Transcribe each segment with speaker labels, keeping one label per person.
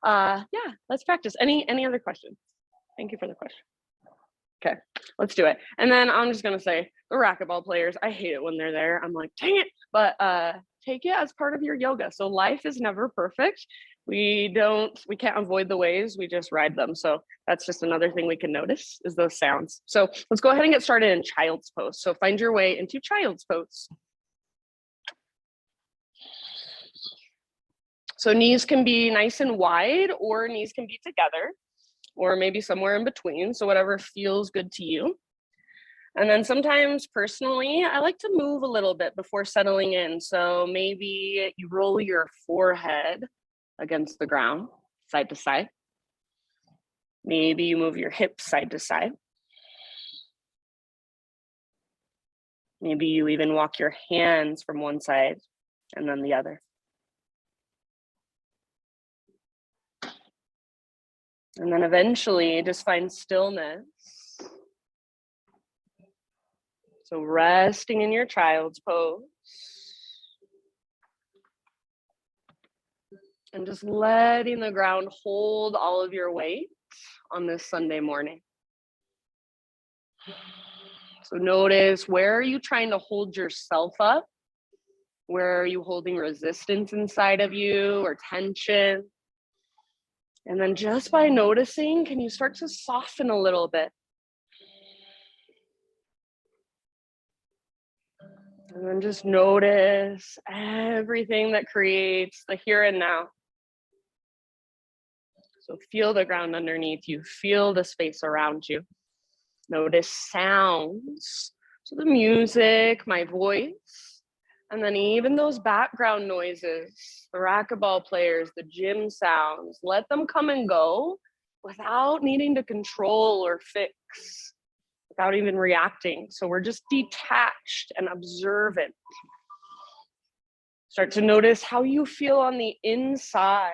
Speaker 1: Yeah, let's practice. Any other questions? Thank you for the question. Okay, let's do it. And then I'm just gonna say the racquetball players, I hate it when they're there. I'm like, dang it. But take it as part of your yoga. So life is never perfect. We can't avoid the waves, we just ride them. So that's just another thing we can notice is those sounds. So let's go ahead and get started in child's pose. So find your way into child's pose. So knees can be nice and wide, or knees can be together, or maybe somewhere in between. So whatever feels good to you. And then sometimes personally, I like to move a little bit before settling in. So maybe you roll your forehead against the ground, side to side. Maybe you move your hips side to side. Maybe you even walk your hands from one side and then the other. And then eventually just find stillness. So resting in your child's pose. And just letting the ground hold all of your weight on this Sunday morning. So notice, where are you trying to hold yourself up? Where are you holding resistance inside of you or tension? And then just by noticing, can you start to soften a little bit? And then just notice everything that creates the here and now. So feel the ground underneath you, feel the space around you. Notice sounds, so the music, my voice, and then even those background noises, the racquetball players, the gym sounds, let them come and go without needing to control or fix, without even reacting. So we're just detached and observant. Start to notice how you feel on the inside.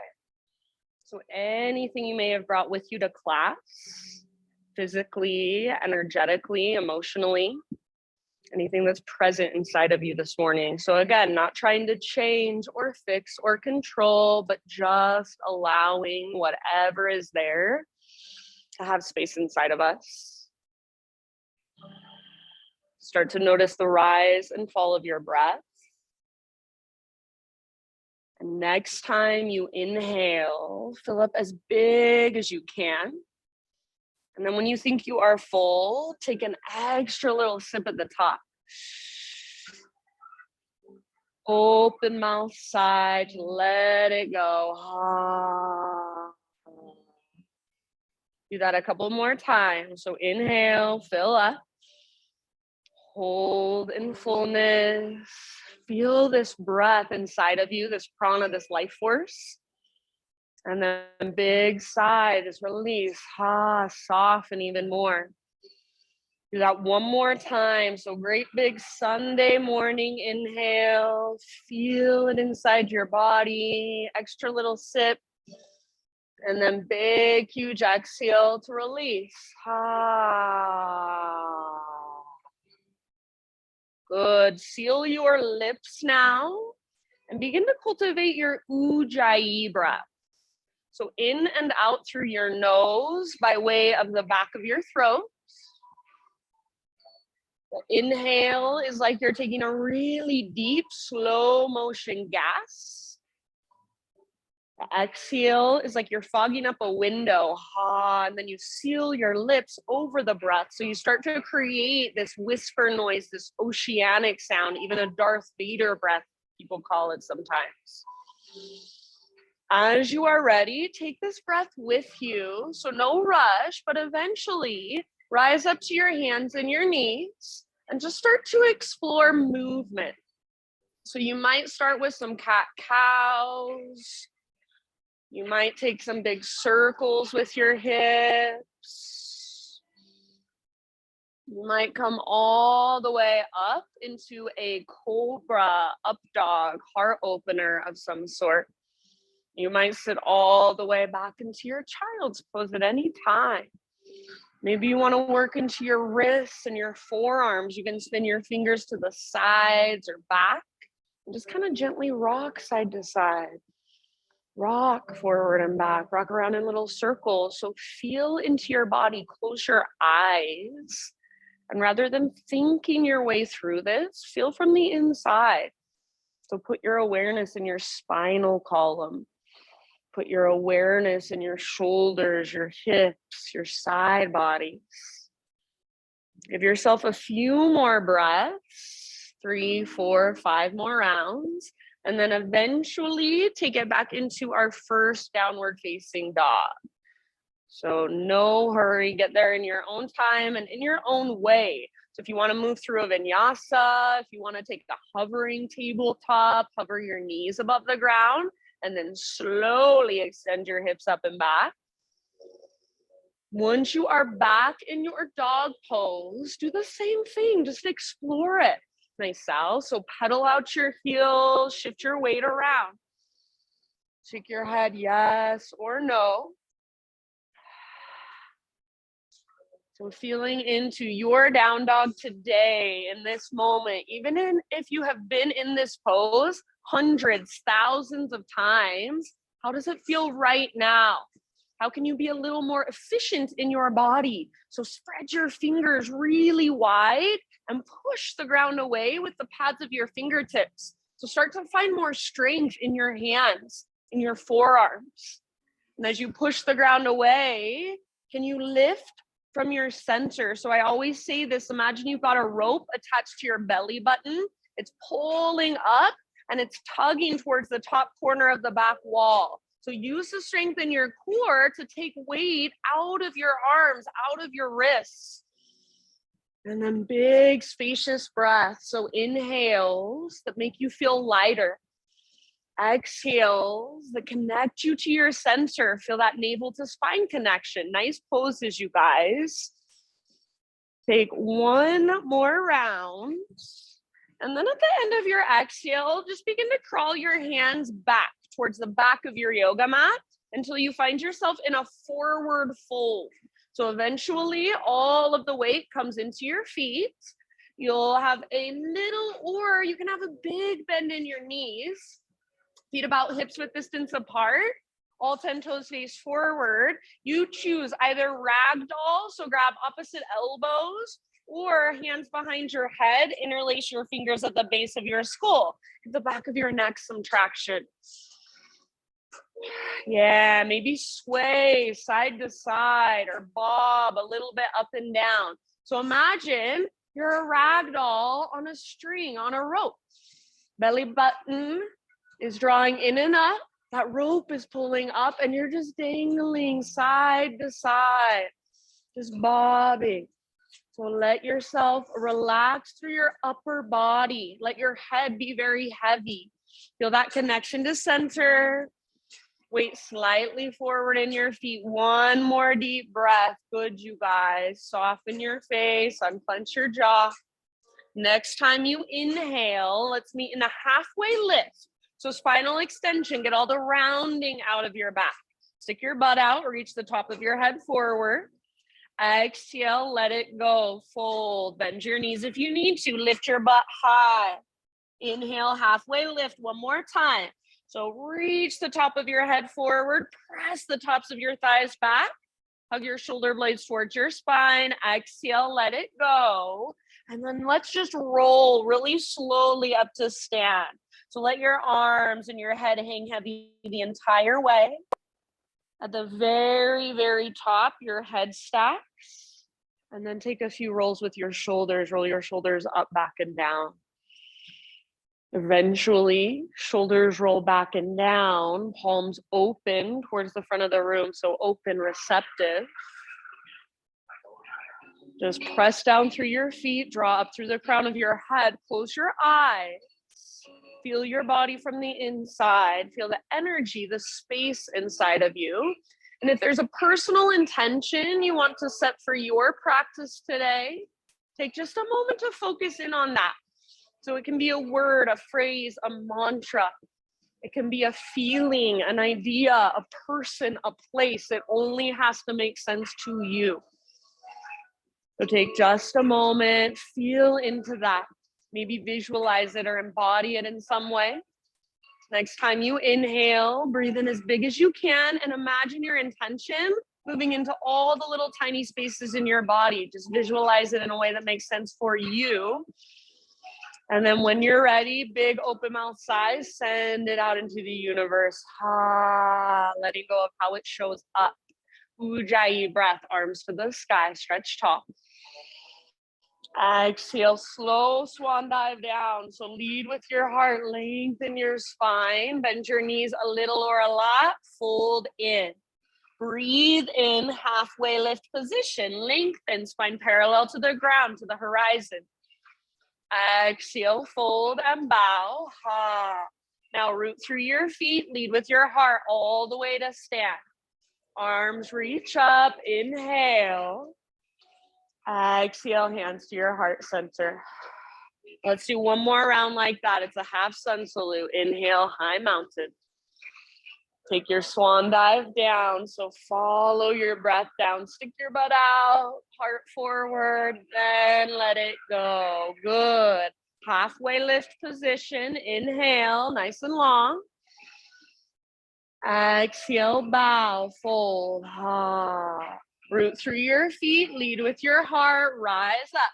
Speaker 1: So anything you may have brought with you to class, physically, energetically, emotionally, anything that's present inside of you this morning. So again, not trying to change or fix or control, but just allowing whatever is there to have space inside of us. Start to notice the rise and fall of your breath. And next time you inhale, fill up as big as you can. And then when you think you are full, take an extra little sip at the top. Open mouth side, let it go. Do that a couple more times. So inhale, fill up. Hold in fullness. Feel this breath inside of you, this prana, this life force. And then big sigh, this release, soften even more. Do that one more time. So great big Sunday morning inhale, feel it inside your body, extra little sip. And then big, huge exhale to release. Good, seal your lips now and begin to cultivate your Ujjayi breath. So in and out through your nose by way of the back of your throat. The inhale is like you're taking a really deep, slow motion gas. The exhale is like you're fogging up a window, and then you seal your lips over the breath. So you start to create this whisper noise, this oceanic sound, even a Darth Vader breath, people call it sometimes. As you are ready, take this breath with you. So no rush, but eventually rise up to your hands and your knees and just start to explore movement. So you might start with some cat-cows. You might take some big circles with your hips. You might come all the way up into a cobra, up dog, heart opener of some sort. You might sit all the way back into your child's pose at any time. Maybe you want to work into your wrists and your forearms. You can spin your fingers to the sides or back and just kind of gently rock side to side. Rock forward and back, rock around in little circles. So feel into your body, close your eyes. And rather than thinking your way through this, feel from the inside. So put your awareness in your spinal column. Put your awareness in your shoulders, your hips, your side bodies. Give yourself a few more breaths, 3, 4, 5 more rounds. And then eventually take it back into our first downward facing dog. So no hurry, get there in your own time and in your own way. So if you want to move through a vinyasa, if you want to take the hovering tabletop, hover your knees above the ground, and then slowly extend your hips up and back. Once you are back in your dog pose, do the same thing, just explore it. Nice, Sal. So pedal out your heels, shift your weight around. Shake your head yes or no. So feeling into your down dog today in this moment, even if you have been in this pose hundreds, thousands of times, how does it feel right now? How can you be a little more efficient in your body? So spread your fingers really wide and push the ground away with the pads of your fingertips. So start to find more strength in your hands, in your forearms. And as you push the ground away, can you lift from your center? So I always say this, imagine you've got a rope attached to your belly button. It's pulling up and it's tugging towards the top corner of the back wall. So use the strength in your core to take weight out of your arms, out of your wrists. And then big spacious breaths. So inhales that make you feel lighter. Exhales that connect you to your center. Feel that navel to spine connection. Nice poses, you guys. Take one more round. And then at the end of your exhale, just begin to crawl your hands back towards the back of your yoga mat until you find yourself in a forward fold. So eventually all of the weight comes into your feet. You'll have a little, or you can have a big bend in your knees. Feet about hips width distance apart. All 10 toes face forward. You choose either ragdoll, so grab opposite elbows, or hands behind your head, interlace your fingers at the base of your skull. Give the back of your neck some traction. Yeah, maybe sway side to side or bob a little bit up and down. So imagine you're a ragdoll on a string, on a rope. Belly button is drawing in and up. That rope is pulling up and you're just dangling side to side, just bobbing. So let yourself relax through your upper body. Let your head be very heavy. Feel that connection to center. Weight slightly forward in your feet. One more deep breath. Good, you guys. Soften your face, unclench your jaw. Next time you inhale, let's meet in a halfway lift. So spinal extension, get all the rounding out of your back. Stick your butt out, reach the top of your head forward. Exhale, let it go. Fold, bend your knees if you need to. Lift your butt high. Inhale, halfway lift one more time. So reach the top of your head forward, press the tops of your thighs back, hug your shoulder blades towards your spine. Exhale, let it go. And then let's just roll really slowly up to stand. So let your arms and your head hang heavy the entire way. At the very, very top, your head stacks. And then take a few rolls with your shoulders. Roll your shoulders up, back, and down. Eventually, shoulders roll back and down, palms open towards the front of the room. So open, receptive. Just press down through your feet, draw up through the crown of your head, close your eyes. Feel your body from the inside. Feel the energy, the space inside of you. And if there's a personal intention you want to set for your practice today, take just a moment to focus in on that. So it can be a word, a phrase, a mantra. It can be a feeling, an idea, a person, a place. It only has to make sense to you. So take just a moment, feel into that. Maybe visualize it or embody it in some way. Next time you inhale, breathe in as big as you can and imagine your intention moving into all the little tiny spaces in your body. Just visualize it in a way that makes sense for you. And then when you're ready, big open mouth sighs, send it out into the universe. Letting go of how it shows up. Ujjayi breath, arms to the sky, stretch tall. Exhale, slow swan dive down. So lead with your heart, lengthen your spine, bend your knees a little or a lot, fold in. Breathe in, halfway lift position, lengthen, spine parallel to the ground, to the horizon. Exhale, fold and bow. Now root through your feet, lead with your heart all the way to stand. Arms reach up, inhale. Exhale, hands to your heart center. Let's do one more round like that. It's a half sun salute. Inhale, high mountain. Take your swan dive down. So follow your breath down. Stick your butt out, heart forward, then let it go. Good. Halfway lift position. Inhale, nice and long. Exhale, bow, fold. Root through your feet, lead with your heart, rise up.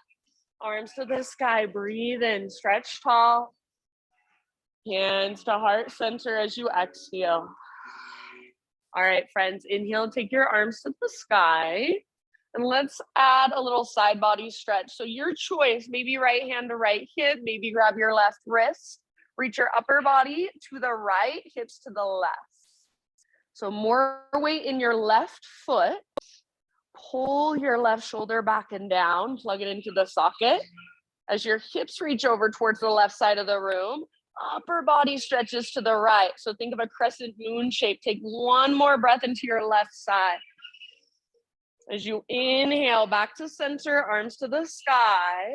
Speaker 1: Arms to the sky, breathe in, stretch tall. Hands to heart center as you exhale. All right, friends, inhale, take your arms to the sky. And let's add a little side body stretch. So your choice, maybe right hand to right hip, maybe grab your left wrist. Reach your upper body to the right, hips to the left. So more weight in your left foot. Pull your left shoulder back and down, plug it into the socket. As your hips reach over towards the left side of the room, upper body stretches to the right. So think of a crescent moon shape. Take one more breath into your left side. As you inhale, back to center, arms to the sky.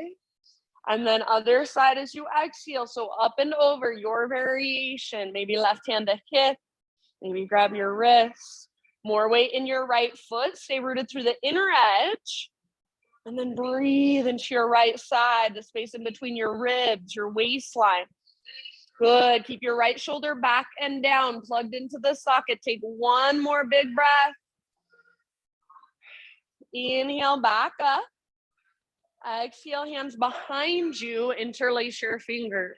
Speaker 1: And then other side as you exhale. So up and over, your variation. Maybe left hand to hip. Maybe grab your wrist. More weight in your right foot. Stay rooted through the inner edge. And then breathe into your right side, the space in between your ribs, your waistline. Good. Keep your right shoulder back and down, plugged into the socket. Take one more big breath. Inhale, back up. Exhale, hands behind you. Interlace your fingers.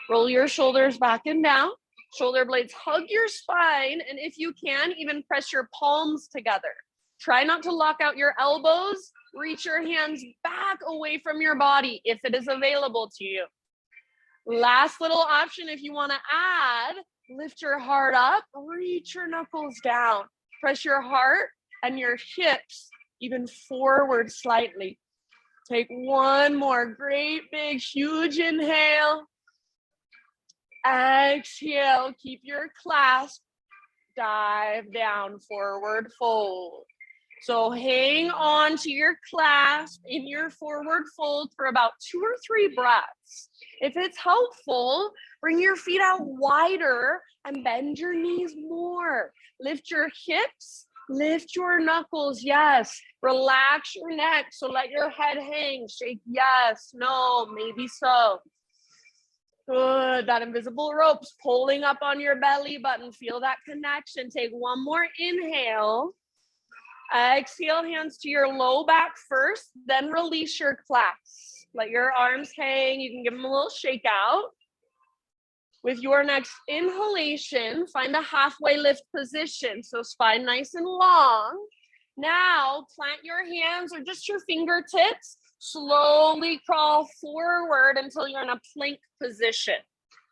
Speaker 1: Roll your shoulders back and down. Shoulder blades hug your spine. And if you can, even press your palms together. Try not to lock out your elbows. Reach your hands back away from your body if it is available to you. Last little option, if you want to add, lift your heart up, reach your knuckles down. Press your heart and your hips even forward slightly. Take one more great big huge inhale. Exhale, keep your clasp. Dive down, forward fold. So hang on to your clasp in your forward fold for about 2 or 3 breaths. If it's helpful, bring your feet out wider and bend your knees more. Lift your hips, lift your knuckles, yes. Relax your neck, so let your head hang. Shake yes, no, maybe so. Good, that invisible rope's pulling up on your belly button. Feel that connection. Take one more inhale. Exhale, hands to your low back first, then release your clasp. Let your arms hang. You can give them a little shake out. With your next inhalation, find a halfway lift position. So spine nice and long. Now, plant your hands or just your fingertips. Slowly crawl forward until you're in a plank position.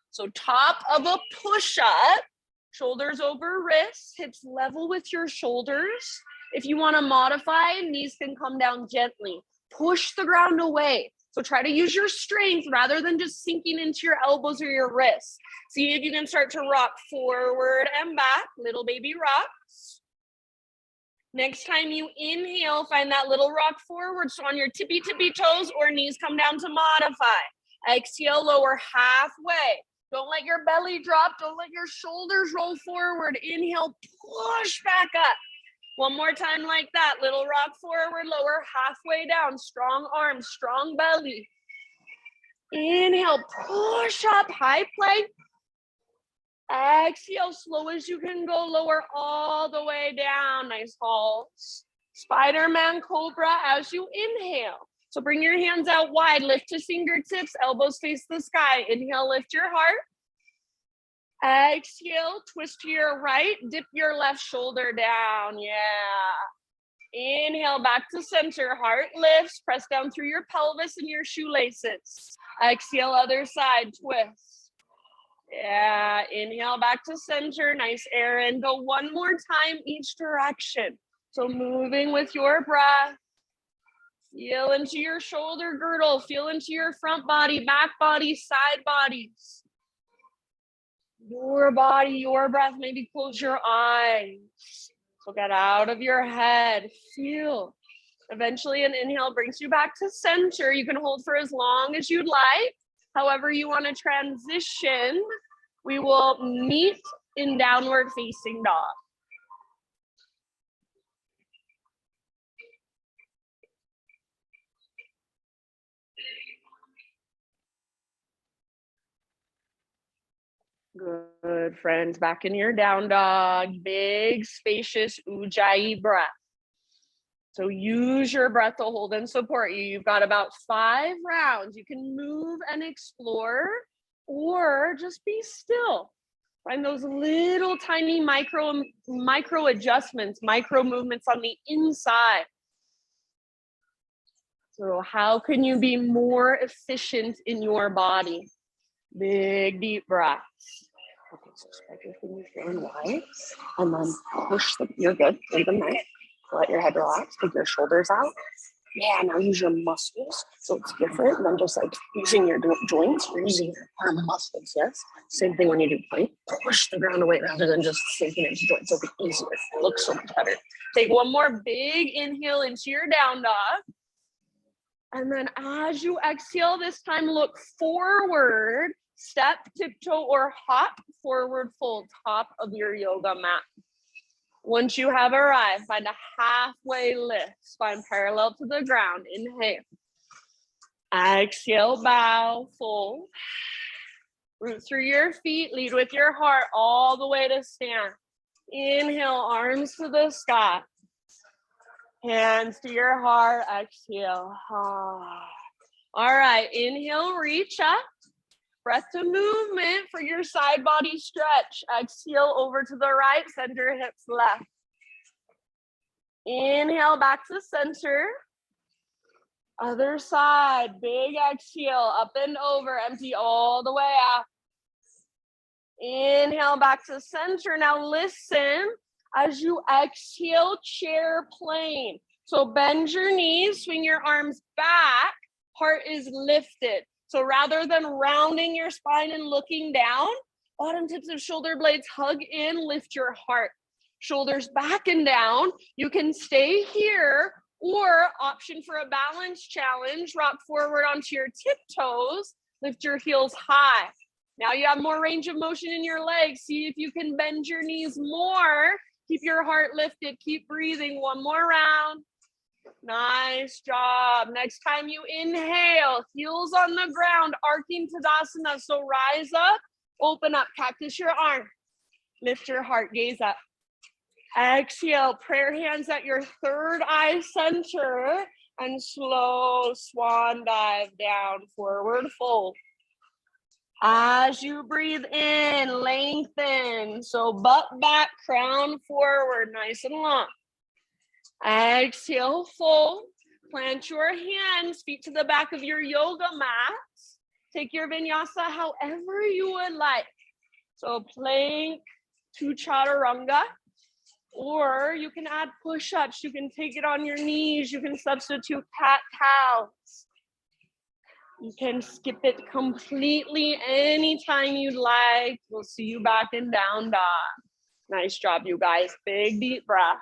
Speaker 1: So top of a push-up, shoulders over wrists, hips level with your shoulders. If you want to modify, knees can come down gently. Push the ground away. So try to use your strength rather than just sinking into your elbows or your wrists. See if you can start to rock forward and back, little baby rocks. Next time you inhale, find that little rock forward. So on your tippy toes or knees come down to modify. Exhale, lower halfway. Don't let your belly drop. Don't let your shoulders roll forward. Inhale, push back up. One more time like that. Little rock forward, lower halfway down. Strong arms, strong belly. Inhale, push up, high plank. Exhale, slow as you can go, lower all the way down. Nice pulse. Spider-Man Cobra as you inhale. So bring your hands out wide, lift to fingertips, elbows face the sky. Inhale, lift your heart. Exhale, twist to your right, dip your left shoulder down. Yeah. Inhale, back to center, heart lifts, press down through your pelvis and your shoelaces. Exhale, other side, twist. Yeah, inhale, back to center, nice air in. Go one more time each direction. So moving with your breath. Feel into your shoulder girdle, feel into your front body, back body, side bodies. Your body, your breath, maybe close your eyes. So get out of your head, feel. Eventually an inhale brings you back to center. You can hold for as long as you'd like. However you want to transition, we will meet in downward facing dog. Good, friends. Back in your down dog. Big, spacious Ujjayi breath. So use your breath to hold and support you. You've got about 5 rounds. You can move and explore or just be still. Find those little tiny micro adjustments, micro movements on the inside. So how can you be more efficient in your body? Big deep breaths. Okay, so spread your fingers down wide and then push them. You're good. Leave them nice. Let your head relax. Take your shoulders out. Yeah, now use your muscles. So it's different than just like using your joints. You're using your arm muscles, yes? Same thing when you do plank. Push the ground away rather than just sinking into joints. It'll be easier. It looks so much better. Take one more big inhale into your down dog. And then as you exhale, this time look forward. Step, tiptoe, or hop, forward fold, top of your yoga mat. Once you have arrived, find a halfway lift, spine parallel to the ground. Inhale. Exhale, bow, fold. Root through your feet, lead with your heart all the way to stand. Inhale, arms to the sky. Hands to your heart, exhale. All right, inhale, reach up. Breath to movement for your side body stretch. Exhale over to the right, center hips left. Inhale back to center. Other side, big exhale, up and over, empty all the way out. Inhale back to center. Now listen as you exhale, chair plane. So bend your knees, swing your arms back, heart is lifted. So rather than rounding your spine and looking down, bottom tips of shoulder blades hug in, lift your heart. Shoulders back and down. You can stay here or option for a balance challenge, rock forward onto your tiptoes, lift your heels high. Now you have more range of motion in your legs. See if you can bend your knees more. Keep your heart lifted. Keep breathing. One more round. Nice job. Next time you inhale, heels on the ground, arcing Tadasana. So rise up, open up, cactus your arm. Lift your heart, gaze up. Exhale, prayer hands at your third eye center and slow swan dive down, forward fold. As you breathe in, lengthen. So butt back, crown forward, nice and long. Exhale, fold. Plant your hands, feet to the back of your yoga mat. Take your vinyasa however you would like. So plank to chaturanga, or you can add push-ups. You can take it on your knees. You can substitute cat-cows. You can skip it completely anytime you'd like. We'll see you back in down dog. Nice job, you guys. Big deep breath.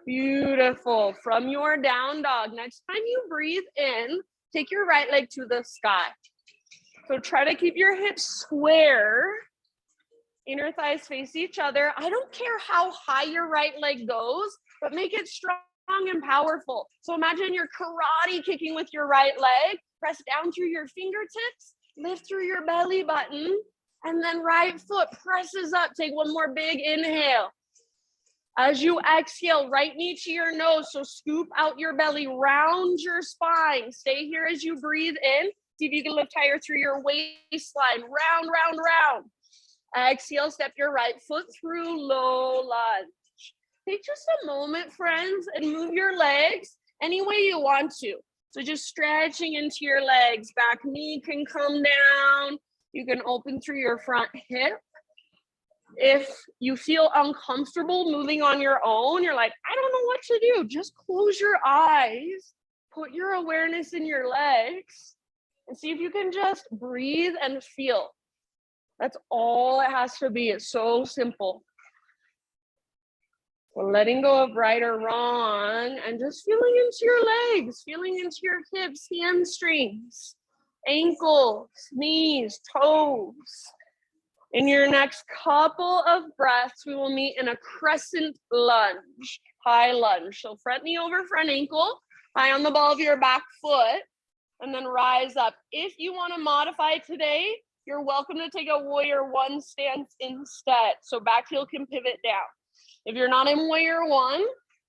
Speaker 1: Beautiful. From your down dog, next time you breathe in, take your right leg to the sky. So try to keep your hips square. Inner thighs face each other. I don't care how high your right leg goes, but make it strong and powerful. So imagine you're karate kicking with your right leg. Press down through your fingertips. lift through your belly button, and then right foot presses up. Take one more big inhale. As you exhale, right knee to your nose, so scoop out your belly, round your spine. Stay here as you breathe in. See if you can lift higher through your waistline. Round, round, round. Exhale, step your right foot through, low lunge. Take just a moment, friends, and move your legs any way you want to. So just stretching into your legs. Back knee can come down. You can open through your front hip. If you feel uncomfortable moving on your own, you're like, I don't know what to do. Just close your eyes, put your awareness in your legs, and see if you can just breathe and feel. That's all it has to be. It's so simple. So letting go of right or wrong and just feeling into your legs, feeling into your hips, hamstrings, ankles, knees, toes. In your next couple of breaths, we will meet in a crescent lunge, high lunge. So front knee over front ankle, high on the ball of your back foot, and then rise up. If you want to modify today, you're welcome to take a warrior one stance instead. So back heel can pivot down. If you're not in warrior one,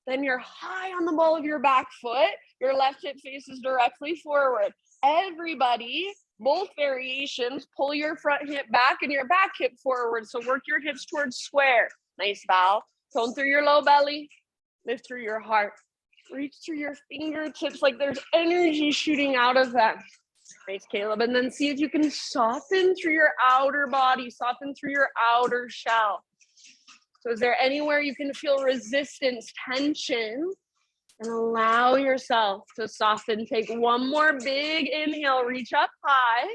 Speaker 1: then you're high on the ball of your back foot. Your left hip faces directly forward. Everybody, both variations, pull your front hip back and your back hip forward. So work your hips towards square. Nice bow. Tone through your low belly. Lift through your heart. Reach through your fingertips like there's energy shooting out of them. Nice, Caleb. And then see if you can soften through your outer body, soften through your outer shell. So is there anywhere you can feel resistance, tension? And allow yourself to soften. Take one more big inhale, reach up high.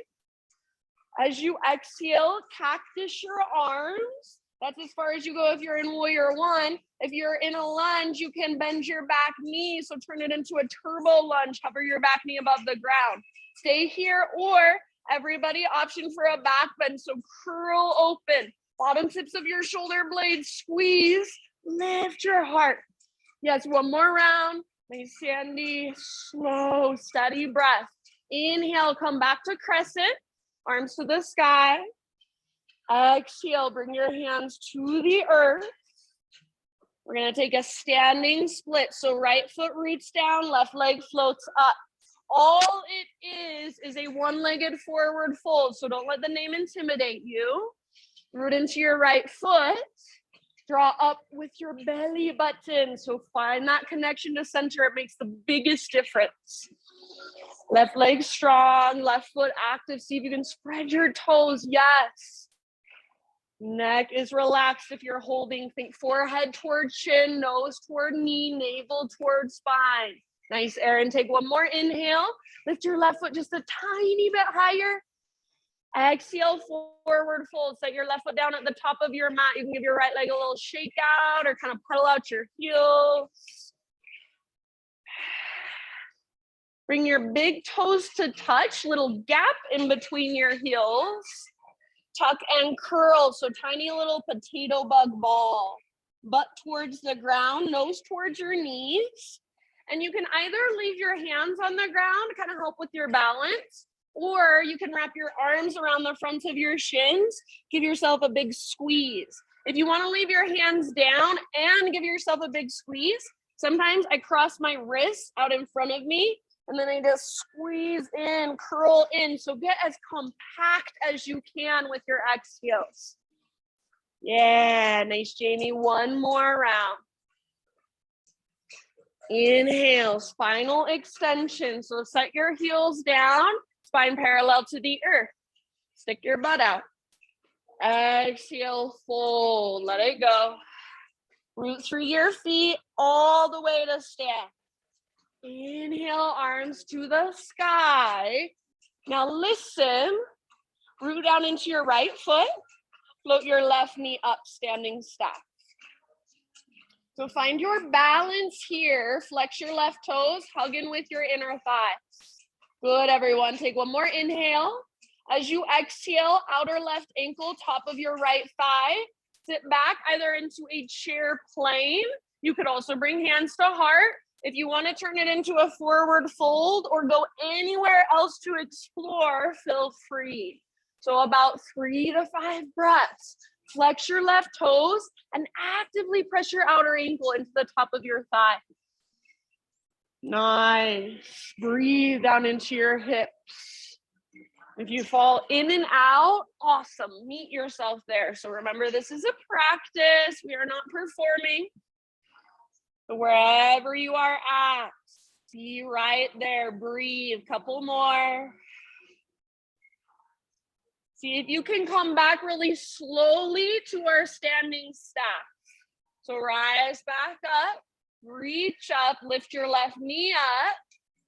Speaker 1: As you exhale, cactus your arms. That's as far as you go if you're in warrior one. If you're in a lunge, you can bend your back knee. So turn it into a turbo lunge. Hover your back knee above the ground. Stay here, or everybody option for a back bend. So curl open. Bottom tips of your shoulder blades squeeze. Lift your heart. Yes, one more round. Nice, Sandy. Slow, steady breath. Inhale, come back to crescent. Arms to the sky. Exhale, bring your hands to the earth. We're going to take a standing split. So right foot roots down, left leg floats up. All it is a one-legged forward fold. So don't let the name intimidate you. Root into your right foot. Draw up with your belly button. So find that connection to center. It makes the biggest difference. Left leg strong, left foot active. See if you can spread your toes. Yes. Neck is relaxed if you're holding. Think forehead toward chin, nose toward knee, navel toward spine. Nice, Erin. Take one more inhale. Lift your left foot just a tiny bit higher. Exhale, forward fold. Set your left foot down at the top of your mat. You can give your right leg a little shake out or kind of pedal out your heels. Bring your big toes to touch, little gap in between your heels. Tuck and curl, so tiny little potato bug ball. Butt towards the ground, nose towards your knees. And you can either leave your hands on the ground, kind of help with your balance, or you can wrap your arms around the front of your shins, give yourself a big squeeze. If you want to leave your hands down and give yourself a big squeeze, sometimes I cross my wrists out in front of me, and then I just squeeze in, curl in. So get as compact as you can with your exhales. Yeah, nice, Jamie. One more round. Inhale, spinal extension. So set your heels down, spine parallel to the earth. Stick your butt out. Exhale, fold, let it go. Root through your feet all the way to stand. Inhale, arms to the sky. Now listen, root down into your right foot. Float your left knee up, standing stack. So find your balance here. Flex your left toes, hug in with your inner thighs. Good, everyone. Take one more inhale. As you exhale, outer left ankle, top of your right thigh. Sit back either into a chair plane. You could also bring hands to heart. If you want to turn it into a forward fold or go anywhere else to explore, feel free. So about 3 to 5 breaths. Flex your left toes and actively press your outer ankle into the top of your thigh. Nice. Breathe down into your hips. If you fall in and out, awesome. Meet yourself there. So remember, this is a practice. We are not performing. So wherever you are at, see right there. Breathe. Couple more. See if you can come back really slowly to our standing stack. So rise back up, reach up, lift your left knee up.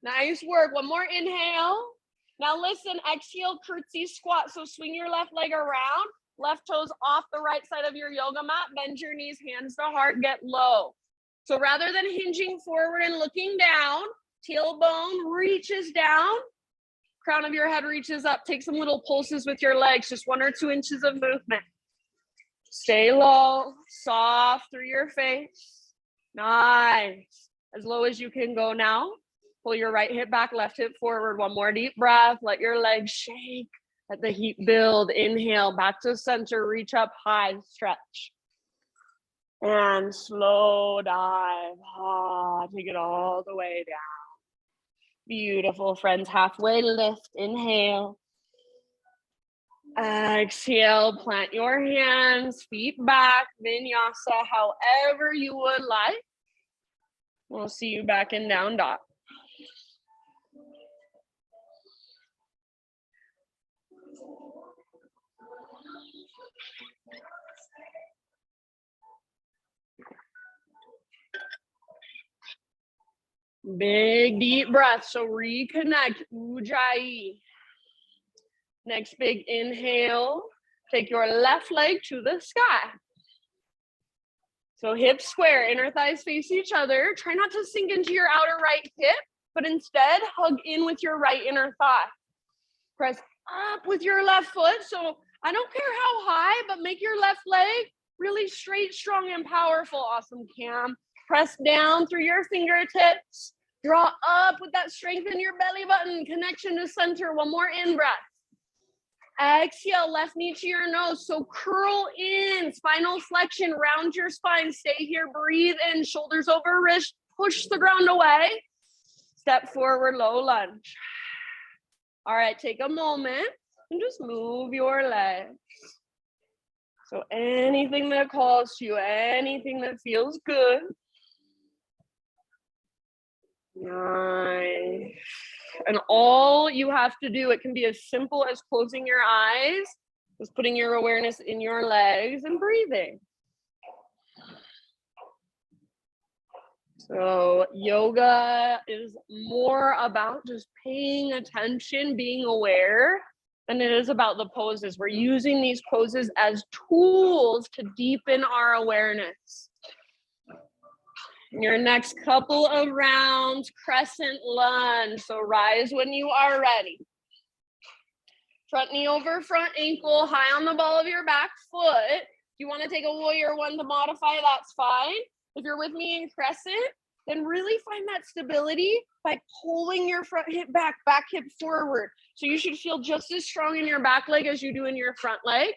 Speaker 1: Nice work. One more inhale. Now listen, exhale, curtsy squat. So swing your left leg around, left toes off the right side of your yoga mat, bend your knees, hands to heart, get low. So rather than hinging forward and looking down, tailbone reaches down, crown of your head reaches up. Take some little pulses with your legs, just 1 or 2 inches of movement. Stay low, soft through your face. Nice. As low as you can go now. Pull your right hip back, left hip forward. One more deep breath. Let your legs shake. Let the heat build. Inhale, back to center. Reach up high, stretch. And slow dive. Take it all the way down. Beautiful, friends. Halfway lift. Inhale. Exhale, plant your hands, feet back, vinyasa, however you would like. We'll see you back in down dog. Big deep breath. So reconnect, Ujjayi. Next big inhale. Take your left leg to the sky. So hips square, inner thighs face each other. Try not to sink into your outer right hip, but instead hug in with your right inner thigh. Press up with your left foot. So I don't care how high, but make your left leg really straight, strong, and powerful. Awesome, Cam. Press down through your fingertips. Draw up with that strength in your belly button. Connection to center. One more in breath. Exhale, left knee to your nose. So curl in, spinal flexion, round your spine. Stay here, breathe in, shoulders over wrist, push the ground away. Step forward, low lunge. All right, take a moment and just move your legs. So anything that calls to you, anything that feels good. Nice. And all you have to do, it can be as simple as closing your eyes, just putting your awareness in your legs and breathing. So yoga is more about just paying attention, being aware, than it is about the poses. We're using these poses as tools to deepen our awareness. Your next couple of rounds, crescent lunge. So rise when you are ready. Front knee over front ankle, high on the ball of your back foot. If you want to take a warrior one to modify, that's fine. If you're with me in crescent, then really find that stability by pulling your front hip back hip forward. So you should feel just as strong in your back leg as you do in your front leg.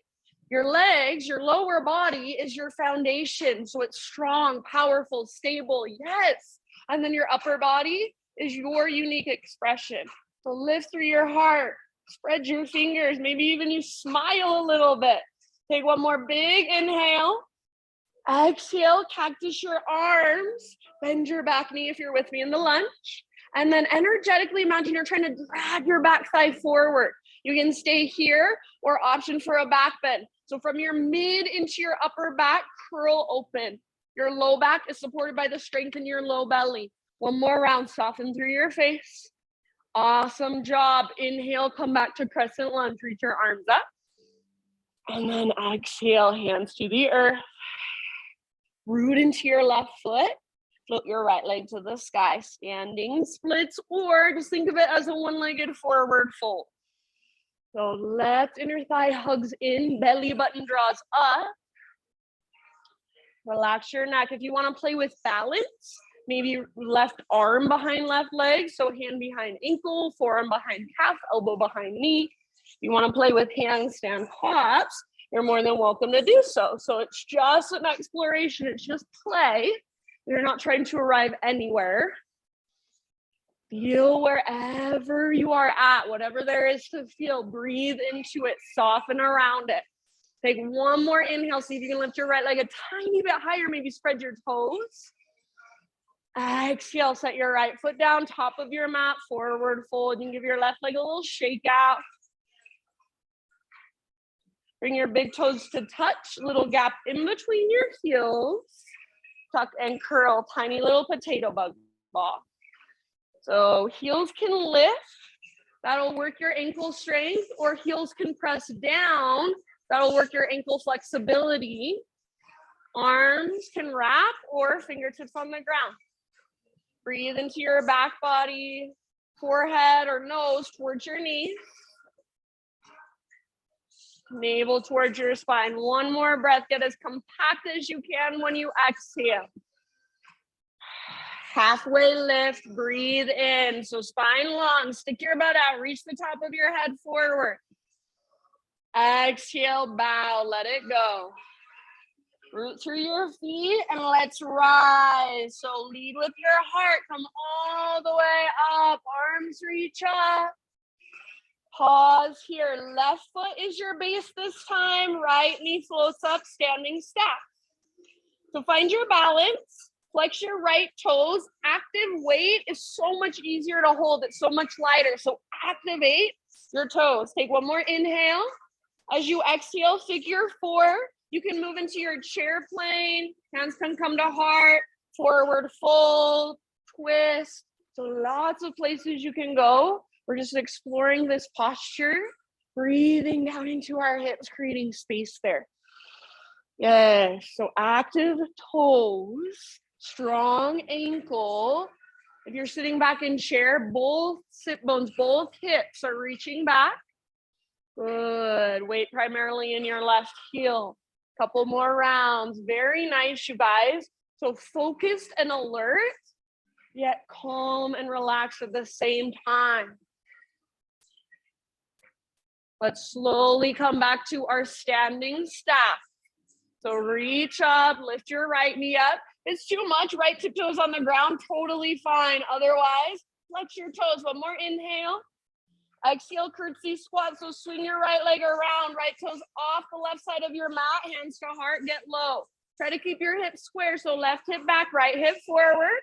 Speaker 1: Your legs, your lower body is your foundation. So it's strong, powerful, stable. Yes. And then your upper body is your unique expression. So lift through your heart, spread your fingers. Maybe even you smile a little bit. Take one more big inhale. Exhale, cactus your arms. Bend your back knee if you're with me in the lunge. And then energetically imagine you're trying to drag your back thigh forward. You can stay here or option for a back bend. So from your mid into your upper back, curl open. Your low back is supported by the strength in your low belly. One more round, soften through your face. Awesome job. Inhale, come back to crescent lunge, reach your arms up. And then exhale, hands to the earth. Root into your left foot. Float your right leg to the sky, standing splits, or just think of it as a one-legged forward fold. So left inner thigh hugs in, belly button draws up. Relax your neck. If you want to play with balance, Maybe left arm behind left leg. So hand behind ankle, forearm behind calf, elbow behind knee. If you want to play with handstand hops, you're more than welcome to do so. So it's just an exploration. It's just play. You're not trying to arrive anywhere. Feel wherever you are at, whatever there is to feel. Breathe into it, soften around it. Take one more inhale. See if you can lift your right leg a tiny bit higher. Maybe spread your toes. Exhale, set your right foot down, top of your mat, forward fold. You can give your left leg a little shake out. Bring your big toes to touch, little gap in between your heels. Tuck and curl, tiny little potato bug ball. So heels can lift, that'll work your ankle strength, or heels can press down, that'll work your ankle flexibility. Arms can wrap or fingertips on the ground. Breathe into your back body, forehead or nose towards your knees. Navel towards your spine. One more breath, get as compact as you can when you exhale. Halfway lift, breathe in. So spine long, stick your butt out, reach the top of your head forward. Exhale, bow, let it go. Root through your feet and let's rise. So lead with your heart, come all the way up, arms reach up. Pause here, left foot is your base this time, right knee floats up, standing stack. So find your balance, flex your right toes. Active weight is so much easier to hold, it's so much lighter. So activate your toes. Take one more inhale. As you exhale, figure four. You can move into your chair plane, hands can come to heart, forward fold, twist. So lots of places you can go. We're just exploring this posture, breathing down into our hips, creating space there. Yes, so active toes, strong ankle. If you're sitting back in chair, both sit bones, both hips are reaching back. Good, weight primarily in your left heel. Couple more rounds, very nice, you guys. So focused and alert, yet calm and relaxed at the same time. Let's slowly come back to our standing stack. So reach up, lift your right knee up. If it's too much, right tiptoes on the ground, totally fine. Otherwise, flex your toes. One more inhale. Exhale, curtsy squat. So swing your right leg around, right toes off the left side of your mat, hands to heart, get low. Try to keep your hips square. So left hip back, right hip forward.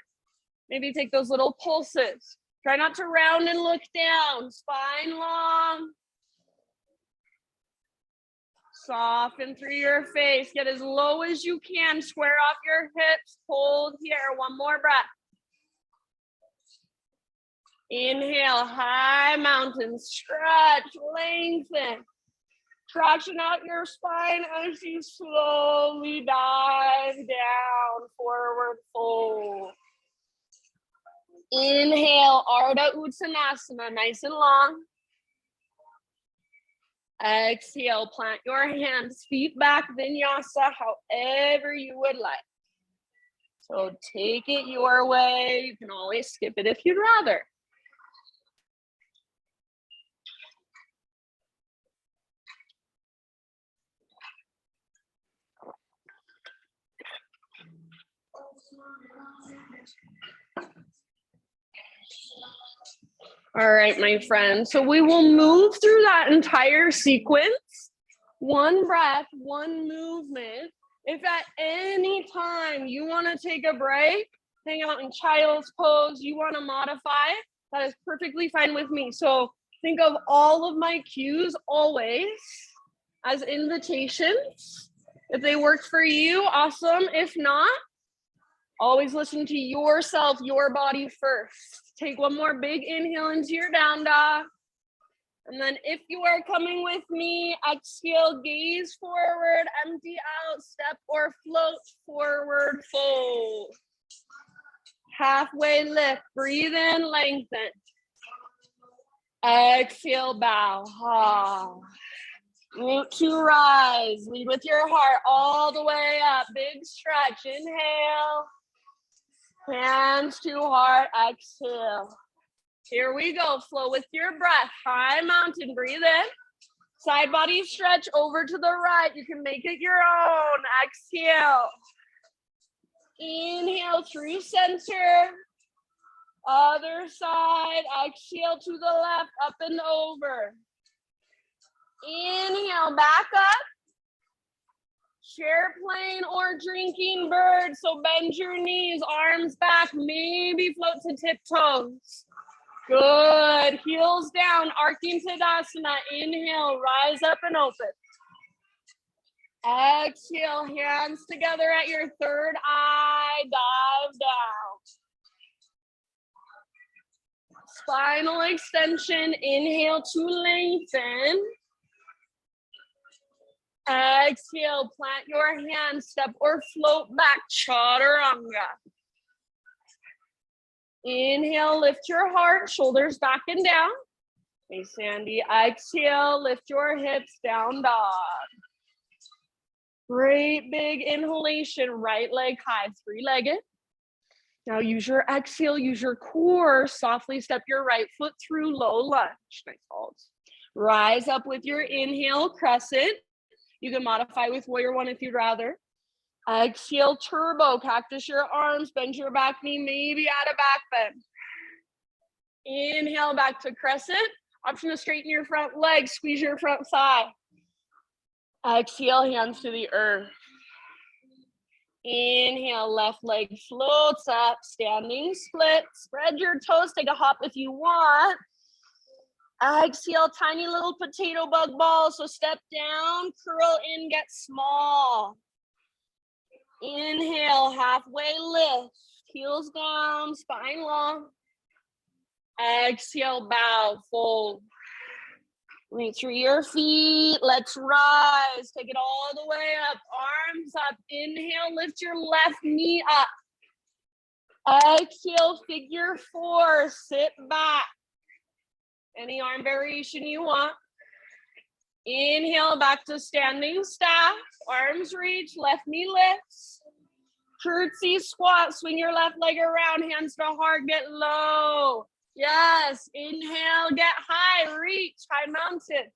Speaker 1: Maybe take those little pulses. Try not to round and look down. Spine long. Soften through your face. Get as low as you can. Square off your hips. Hold here. One more breath. Inhale, high mountain. Stretch, lengthen. Traction out your spine as you slowly dive down. Forward fold. Inhale, Ardha Uttanasana. Nice and long. Exhale, plant your hands, feet back, vinyasa, however you would like. So take it your way. You can always skip it if you'd rather. All right, my friend. So we will move through that entire sequence. One breath, one movement. If at any time you want to take a break, hang out in child's pose, you want to modify, that is perfectly fine with me. So think of all of my cues always as invitations. If they work for you, awesome. If not, always listen to yourself, your body first. Take one more big inhale into your down dog. And then if you are coming with me, exhale, gaze forward, empty out, step or float, forward fold. Halfway lift, breathe in, lengthen. Exhale, bow. Root to rise, lead with your heart all the way up. Big stretch, inhale. Hands to heart, exhale. Here we go, flow with your breath. High mountain, breathe in. Side body stretch over to the right. You can make it your own. Exhale. Inhale through center. Other side. Exhale to the left, up and over. Inhale, back up. Chair plane or drinking bird. So bend your knees, arms back, maybe float to tiptoes. Good. Heels down, arcing Tadasana. Inhale, rise up and open. Exhale, hands together at your third eye, dive down. Spinal extension, inhale to lengthen. Exhale, plant your hands, step or float back, chaturanga. Inhale, lift your heart, shoulders back and down. Hey, Sandy, exhale, lift your hips, down dog. Great big inhalation, right leg high, three-legged. Now use your exhale, use your core, softly step your right foot through, low lunge. Nice holds. Rise up with your inhale, crescent. You can modify with warrior one if you'd rather. Exhale, turbo, cactus your arms, bend your back knee, maybe add a back bend. Inhale, back to crescent. Option to straighten your front leg, squeeze your front thigh. Exhale, hands to the earth. Inhale, left leg floats up, standing split. Spread your toes, take a hop if you want. Exhale, tiny little potato bug ball. So step down, curl in, get small. Inhale, halfway lift, heels down, spine long. Exhale, bow, fold. Reach through your feet, let's rise. Take it all the way up, arms up. Inhale, lift your left knee up. Exhale, figure four, sit back. Any arm variation you want. Inhale, back to standing staff. Arms reach, left knee lifts. Curtsy squat, swing your left leg around, hands to heart, get low. Yes, inhale, get high, reach, high mountain.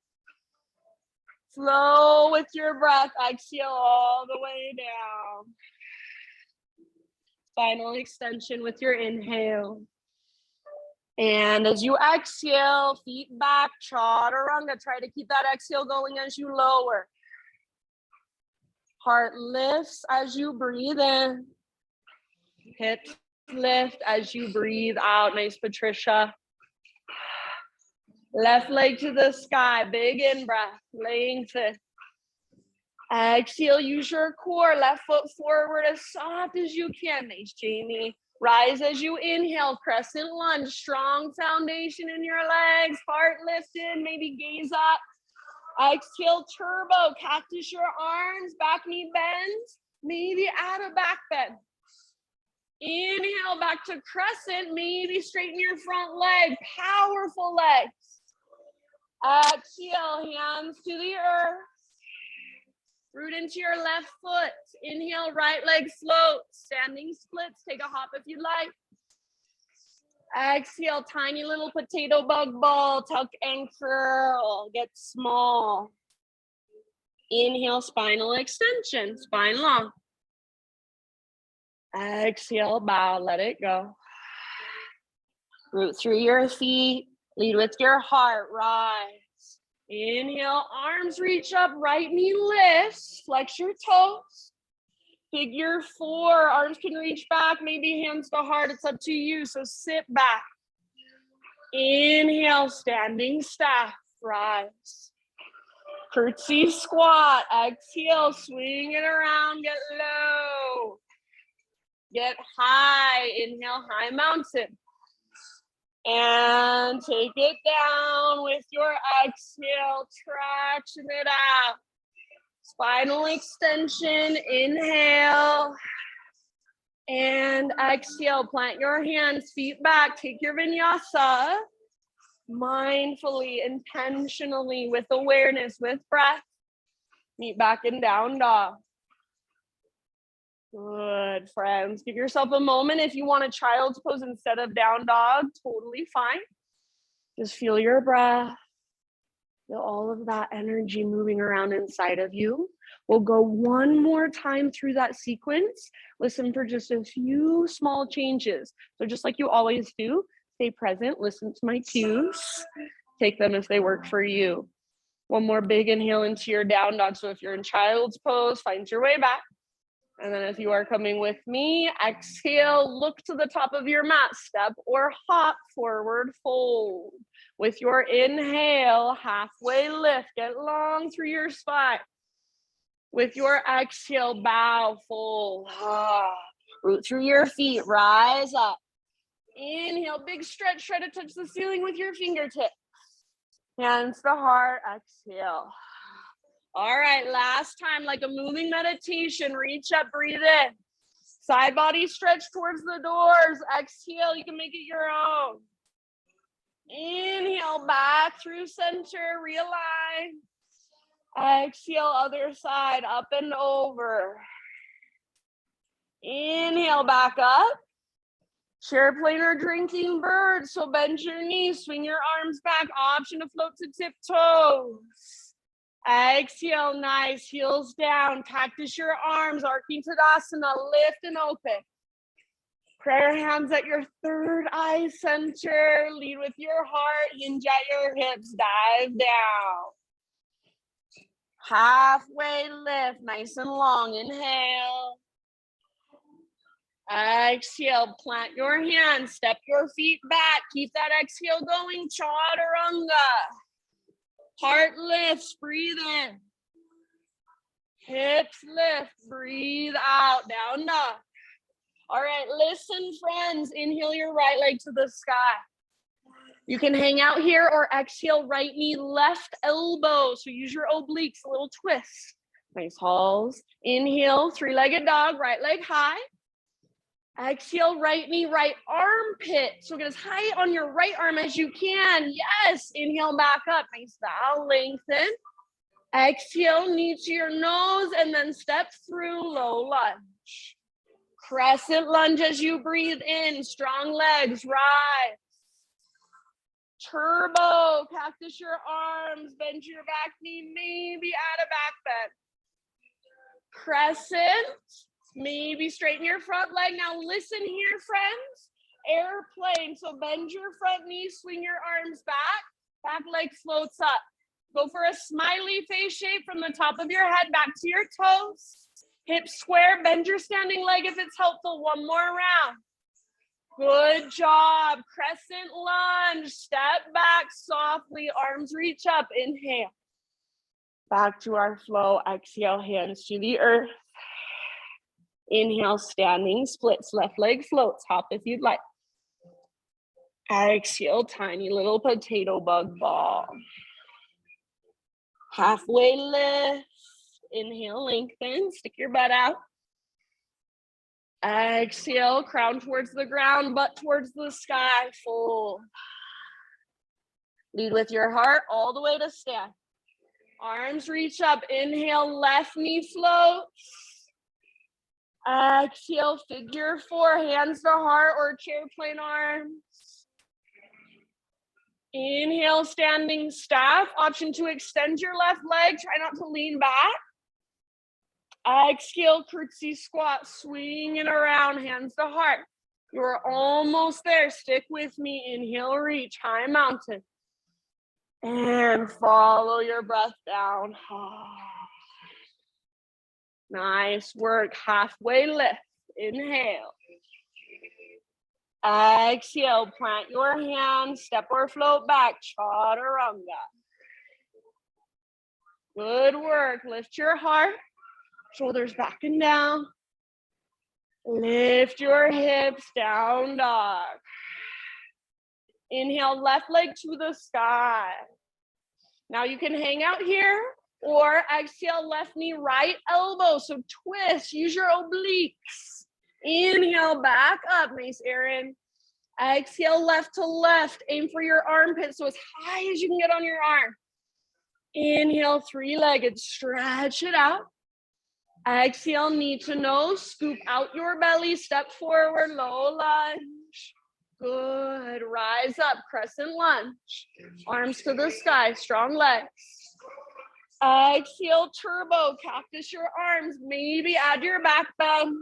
Speaker 1: Flow with your breath, exhale all the way down. Spinal extension with your inhale. And as you exhale, feet back, chaturanga. Try to keep that exhale going as you lower. Heart lifts as you breathe in. Hips lift as you breathe out. Nice, Patricia. Left leg to the sky. Big in breath. Lengthen. Exhale, use your core. Left foot forward as soft as you can. Nice, Jamie. Rise as you inhale, crescent lunge, strong foundation in your legs, heart lifted, maybe gaze up. Exhale, turbo, cactus your arms, back knee bends, maybe add a back bend. Inhale, back to crescent, maybe straighten your front leg, powerful legs. Exhale, hands to the earth. Root into your left foot. Inhale, right leg floats. Standing splits. Take a hop if you like. Exhale, tiny little potato bug ball. Tuck and curl. Get small. Inhale, spinal extension. Spine long. Exhale, bow. Let it go. Root through your feet. Lead with your heart. Rise. Inhale, arms reach up, right knee lifts, flex your toes. Figure four, arms can reach back, maybe hands to heart, it's up to you, so sit back. Inhale, standing staff, rise. Curtsy squat, exhale, swing it around, get low. Get high, inhale, high mountain. And take it down with your exhale, traction it out. Spinal extension, inhale. And exhale, plant your hands, feet back, take your vinyasa. Mindfully, intentionally, with awareness, with breath. Meet back in down dog. Good. Good, friends. Give yourself a moment. If you want a child's pose instead of down dog, totally fine. Just feel your breath. Feel all of that energy moving around inside of you. We'll go one more time through that sequence. Listen for just a few small changes. So just like you always do, stay present, listen to my cues, take them if they work for you. One more big inhale into your down dog. So if you're in child's pose, find your way back. And then if you are coming with me, exhale, look to the top of your mat, step or hop, forward fold. With your inhale, halfway lift, get long through your spine. With your exhale, bow, fold. Root through your feet, rise up. Inhale, big stretch, try to touch the ceiling with your fingertips. Hands to heart, exhale. All right, last time, like a moving meditation, reach up, breathe in. Side body stretch towards the doors. Exhale, you can make it your own. Inhale, back through center, realign. Exhale, other side, up and over. Inhale, back up. Chair plane or drinking bird. So bend your knees, swing your arms back. Option to float to tiptoes. Exhale, nice, heels down, cactus your arms, arcing Tadasana, lift and open. Prayer hands at your third eye center, lead with your heart, hinge at your hips, dive down. Halfway lift, nice and long, inhale. Exhale, plant your hands, step your feet back, keep that exhale going, chaturanga. Heart lifts, breathe in. Hips lift, breathe out, down dog. All right, listen, friends. Inhale your right leg to the sky. You can hang out here or exhale, right knee, left elbow. So use your obliques, a little twist. Nice halls. Inhale, three-legged dog, right leg high. Exhale, right knee, right armpit. So get as high on your right arm as you can. Yes, inhale back up. Nice bow, lengthen. Exhale, knee to your nose, and then step through low lunge. Crescent lunge as you breathe in. Strong legs, rise. Turbo, cactus your arms, bend your back knee, maybe add a back bend. Crescent. Maybe straighten your front leg. Now listen here, friends. Airplane. So bend your front knee, swing your arms back. Back leg floats up. Go for a smiley face shape from the top of your head back to your toes. Hips square. Bend your standing leg if it's helpful. One more round. Good job. Crescent lunge. Step back softly. Arms reach up. Inhale. Back to our flow. Exhale, hands to the earth. Inhale, standing splits, left leg floats, hop if you'd like. Exhale, tiny little potato bug ball. Halfway lift. Inhale, lengthen, stick your butt out. Exhale, crown towards the ground, butt towards the sky, fold. Lead with your heart all the way to stand. Arms reach up, inhale, left knee floats. Exhale, figure four, hands to heart or chair plane arms. Inhale, standing staff. Option to extend your left leg. Try not to lean back. Exhale, curtsy squat, swinging around, hands to heart. You're almost there. Stick with me. Inhale, reach, high mountain. And follow your breath down. Nice work. Halfway lift. Inhale. Exhale. Plant your hands. Step or float back. Chaturanga. Good work. Lift your heart. Shoulders back and down. Lift your hips. Down dog. Inhale. Left leg to the sky. Now you can hang out here. Or exhale, left knee, right elbow. So twist, use your obliques. Inhale, back up, nice, Erin. Exhale, left to left. Aim for your armpit, so as high as you can get on your arm. Inhale, three-legged, stretch it out. Exhale, knee to nose, scoop out your belly, step forward, low lunge. Good, rise up, crescent lunge. Arms to the sky, strong legs. Exhale, turbo, cactus your arms, maybe add your back bend.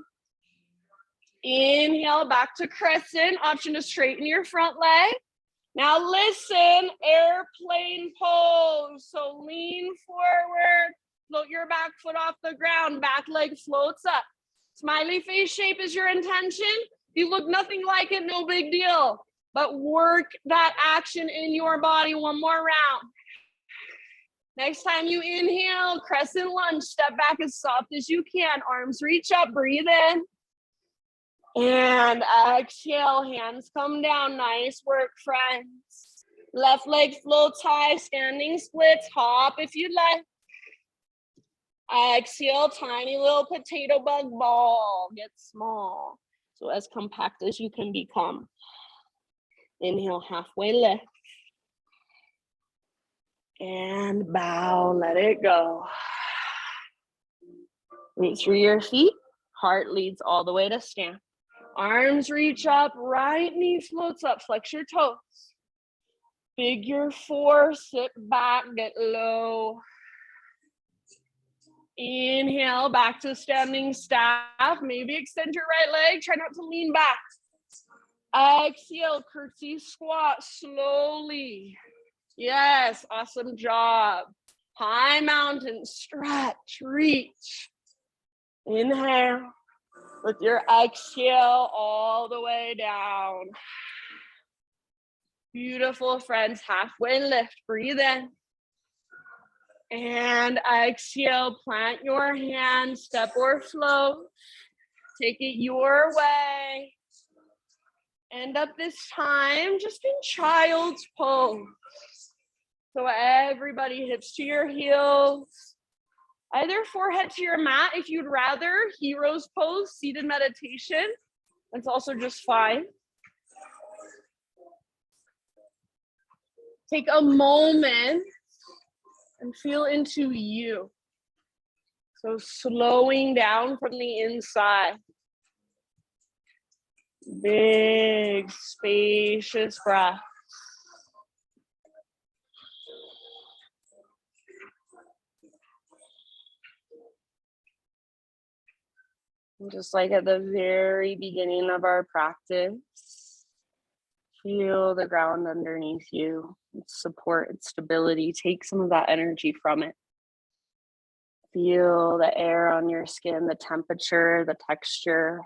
Speaker 1: Inhale, back to crescent, option to straighten your front leg. Now listen, airplane pose. So lean forward, float your back foot off the ground, back leg floats up. Smiley face shape is your intention. You look nothing like it, no big deal. But work that action in your body. One more round. Next time you inhale, crescent lunge, step back as soft as you can. Arms reach up, breathe in. And exhale, hands come down. Nice work, friends. Left leg floats high, standing splits. Hop if you'd like. Exhale, tiny little potato bug ball. Get small. So as compact as you can become. Inhale, halfway lift. And bow, let it go. Reach through your feet. Heart leads all the way to stand. Arms reach up, right knee floats up, flex your toes. Figure four, sit back, get low. Inhale, back to standing staff. Maybe extend your right leg, try not to lean back. Exhale, curtsy squat slowly. Yes, awesome job. High mountain, stretch, reach. Inhale. With your exhale all the way down. Beautiful, friends. Halfway lift. Breathe in. And exhale. Plant your hands. Step or float. Take it your way. End up this time just in child's pose. So everybody, hips to your heels. Either forehead to your mat if you'd rather, hero's pose, seated meditation. That's also just fine. Take a moment and feel into you. So slowing down from the inside. Big, spacious breath. Just like at the very beginning of our practice, feel the ground underneath you, its support, its stability. Take some of that energy from it. Feel the air on your skin, the temperature, the texture.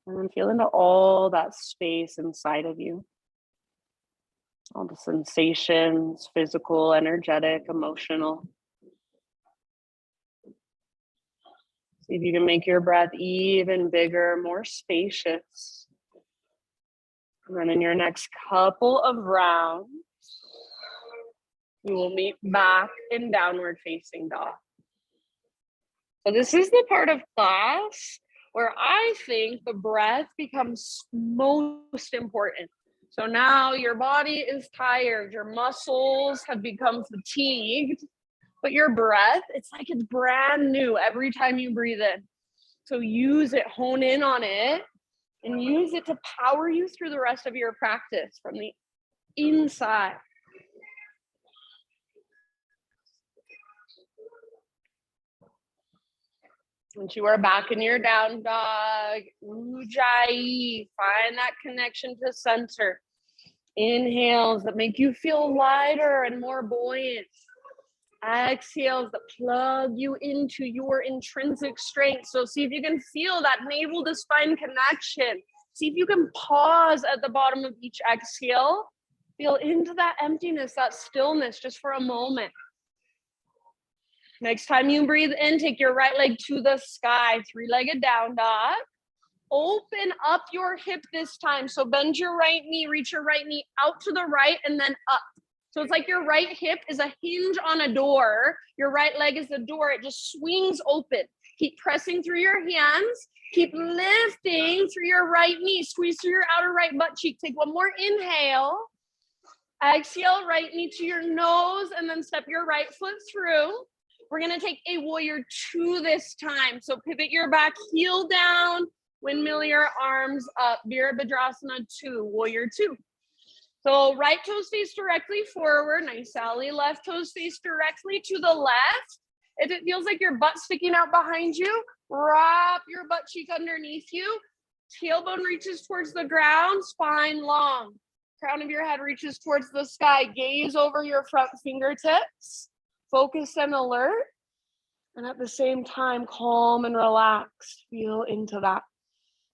Speaker 1: And then feel into all that space inside of you. All the sensations, physical, energetic, emotional. See if you can make your breath even bigger, more spacious. And then in your next couple of rounds, you will meet back in downward facing dog. So this is the part of class where I think the breath becomes most important. So now your body is tired, your muscles have become fatigued. But your breath, it's like it's brand new every time you breathe in. So use it, hone in on it, and use it to power you through the rest of your practice from the inside. Once you are back in your down dog, Ujjayi, find that connection to center. Inhales that make you feel lighter and more buoyant. Exhales that plug you into your intrinsic strength. So see if you can feel that navel to spine connection. See if you can pause at the bottom of each exhale. Feel into that emptiness, that stillness just for a moment. Next time you breathe in, take your right leg to the sky, three-legged down dog. Open up your hip this time. So bend your right knee, reach your right knee out to the right and then up. So it's like your right hip is a hinge on a door. Your right leg is the door. It just swings open. Keep pressing through your hands. Keep lifting through your right knee. Squeeze through your outer right butt cheek. Take one more inhale. Exhale, right knee to your nose and then step your right foot through. We're gonna take a warrior two this time. So pivot your back heel down, windmill your arms up, Virabhadrasana 2, warrior 2. So right toes face directly forward, nice Sally. Left toes face directly to the left. If it feels like your butt's sticking out behind you, wrap your butt cheek underneath you. Tailbone reaches towards the ground, spine long. Crown of your head reaches towards the sky. Gaze over your front fingertips. Focus and alert. And at the same time, calm and relaxed. Feel into that.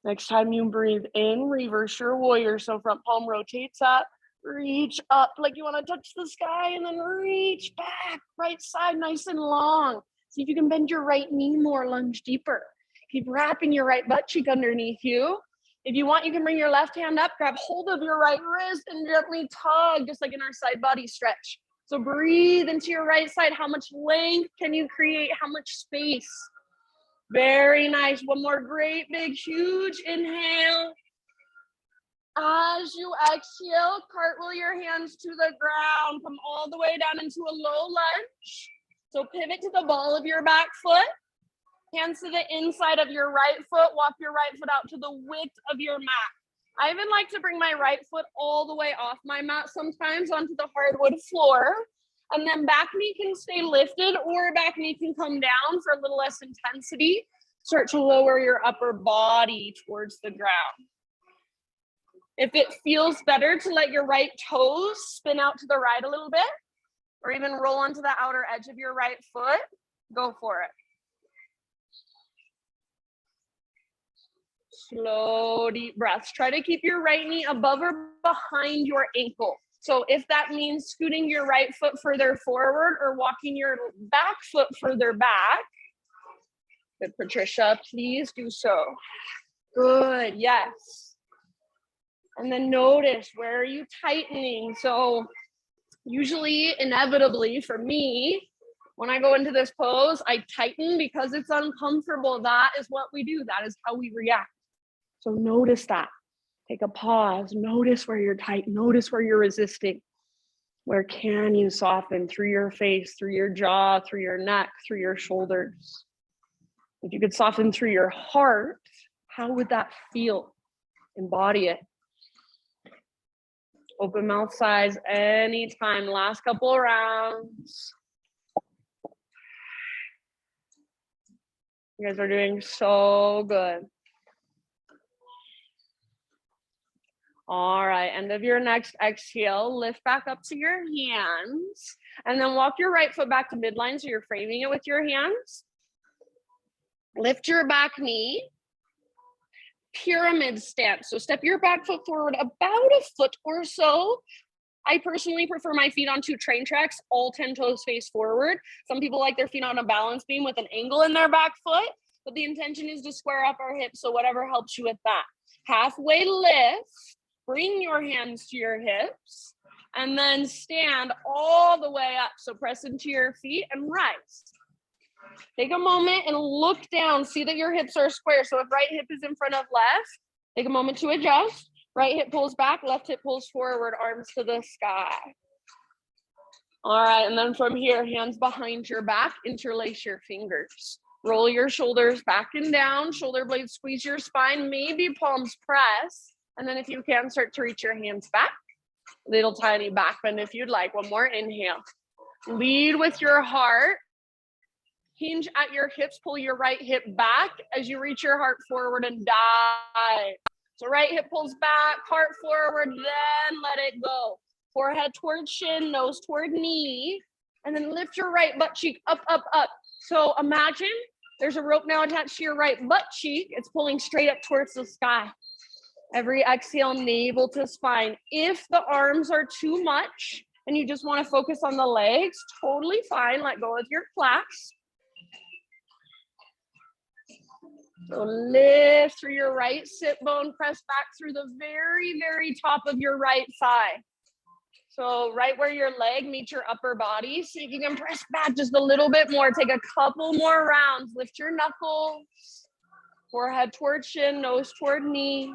Speaker 1: Next time you breathe in, reverse your warrior. So front palm rotates up. Reach up like you want to touch the sky, and then reach back. Right side nice and long. See if you can bend your right knee more, lunge deeper. Keep wrapping your right butt cheek underneath you. If you want, you can bring your left hand up, grab hold of your right wrist, and gently tug, just like in our side body stretch. So breathe into your right side. How much length can you create? How much space? Very nice. One more great, big, huge inhale. As you exhale, cartwheel your hands to the ground. Come all the way down into a low lunge. So pivot to the ball of your back foot. Hands to the inside of your right foot. Walk your right foot out to the width of your mat. I even like to bring my right foot all the way off my mat sometimes onto the hardwood floor. And then back knee can stay lifted or back knee can come down for a little less intensity. Start to lower your upper body towards the ground. If it feels better to let your right toes spin out to the right a little bit, or even roll onto the outer edge of your right foot, go for it. Slow, deep breaths. Try to keep your right knee above or behind your ankle. So if that means scooting your right foot further forward or walking your back foot further back, good, Patricia, please do so. Good, yes. And then notice, where are you tightening? So usually, inevitably for me, when I go into this pose, I tighten because it's uncomfortable. That is what we do. That is how we react. So notice that. Take a pause. Notice where you're tight. Notice where you're resisting. Where can you soften through your face, through your jaw, through your neck, through your shoulders? If you could soften through your heart, how would that feel? Embody it. Open mouth size anytime. Last couple of rounds. You guys are doing so good. All right, end of your next exhale, lift back up to your hands, and then walk your right foot back to midline so you're framing it with your hands. Lift your back knee. Pyramid stance. So step your back foot forward about a foot or so. I personally prefer my feet on 2 train tracks, all 10 toes face forward. Some people like their feet on a balance beam with an angle in their back foot, but the intention is to square up our hips, so whatever helps you with that. Halfway lift, bring your hands to your hips, and then stand all the way up. So press into your feet and rise. Take a moment and look down. See that your hips are square. So if right hip is in front of left, take a moment to adjust. Right hip pulls back, left hip pulls forward, arms to the sky. All right, and then from here, hands behind your back, interlace your fingers. Roll your shoulders back and down, shoulder blades squeeze your spine, maybe palms press. And then if you can, start to reach your hands back. Little tiny back bend if you'd like. One more inhale. Lead with your heart. Hinge at your hips, pull your right hip back as you reach your heart forward and dive. So right hip pulls back, heart forward, then let it go. Forehead towards shin, nose toward knee, and then lift your right butt cheek up, up, up. So imagine there's a rope now attached to your right butt cheek. It's pulling straight up towards the sky. Every exhale, navel to spine. If the arms are too much and you just want to focus on the legs, totally fine. Let go of your clasp. So lift through your right sit bone, press back through the very, very top of your right thigh. So right where your leg meets your upper body, see if you can press back just a little bit more. Take a couple more rounds. Lift your knuckles, forehead toward shin, nose toward knee.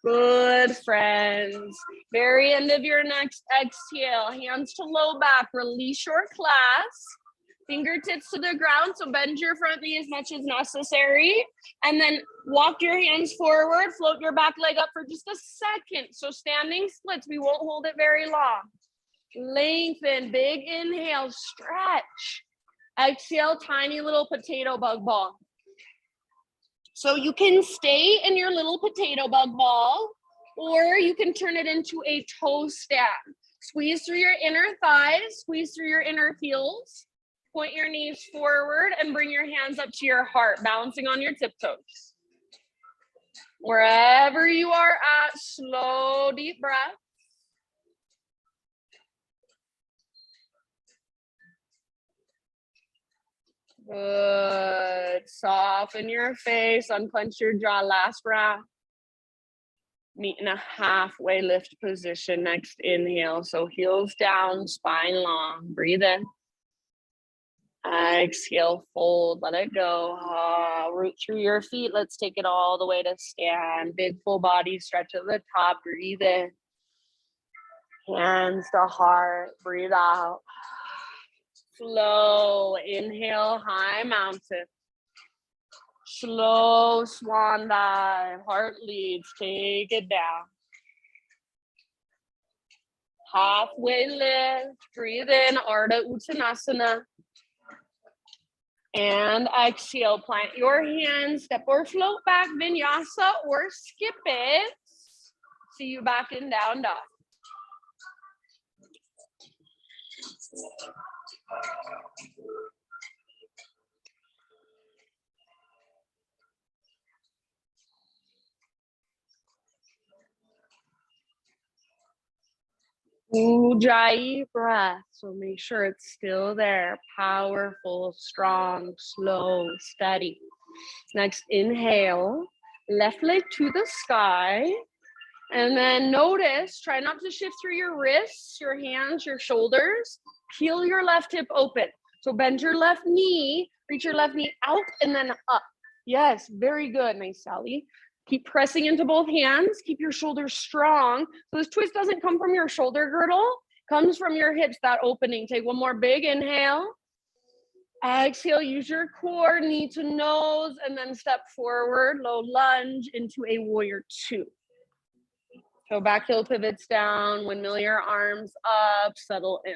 Speaker 1: Good, friends. Very end of your next exhale. Hands to low back. Release your clasp. Fingertips to the ground. So bend your front knee as much as necessary. And then walk your hands forward. Float your back leg up for just a second. So standing splits. We won't hold it very long. Lengthen. Big inhale. Stretch. Exhale. Tiny little potato bug ball. So you can stay in your little potato bug ball, or you can turn it into a toe stand. Squeeze through your inner thighs, squeeze through your inner heels, point your knees forward and bring your hands up to your heart, balancing on your tiptoes. Wherever you are at, slow, deep breath. Good. Soften your face, unclench your jaw. Last round. Meet in a halfway lift position. Next inhale. So heels down, spine long. Breathe in. Exhale, fold, let it go. Root through your feet. Let's take it all the way to stand. Big full body stretch at the top. Breathe in. Hands to heart. Breathe out. Slow inhale, high mountain. Slow swan dive, heart leads, take it down. Halfway lift, breathe in, Ardha Uttanasana. And exhale, plant your hands, step or float back, vinyasa or skip it. See you back in down dog. Ujjayi breath, so make sure it's still there. Powerful, strong, slow, steady. Next, inhale, left leg to the sky. And then notice, try not to shift through your wrists, your hands, your shoulders. Peel your left hip open. So bend your left knee, reach your left knee out and then up. Yes, very good. Nice, Sally. Keep pressing into both hands. Keep your shoulders strong. So this twist doesn't come from your shoulder girdle, comes from your hips, that opening. Take one more big inhale. Exhale, use your core, knee to nose, and then step forward, low lunge into a warrior two. So back heel pivots down, windmill your arms up, settle in.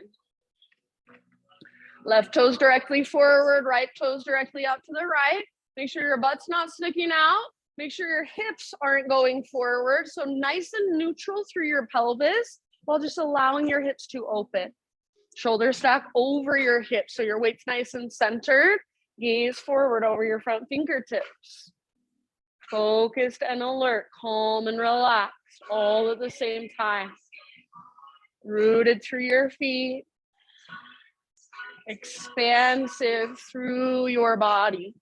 Speaker 1: Left toes directly forward, right toes directly out to the right. Make sure your butt's not sticking out. Make sure your hips aren't going forward. So nice and neutral through your pelvis while just allowing your hips to open. Shoulder stack over your hips so your weight's nice and centered. Gaze forward over your front fingertips. Focused and alert, calm and relaxed, all at the same time. Rooted through your feet. Expansive through your body.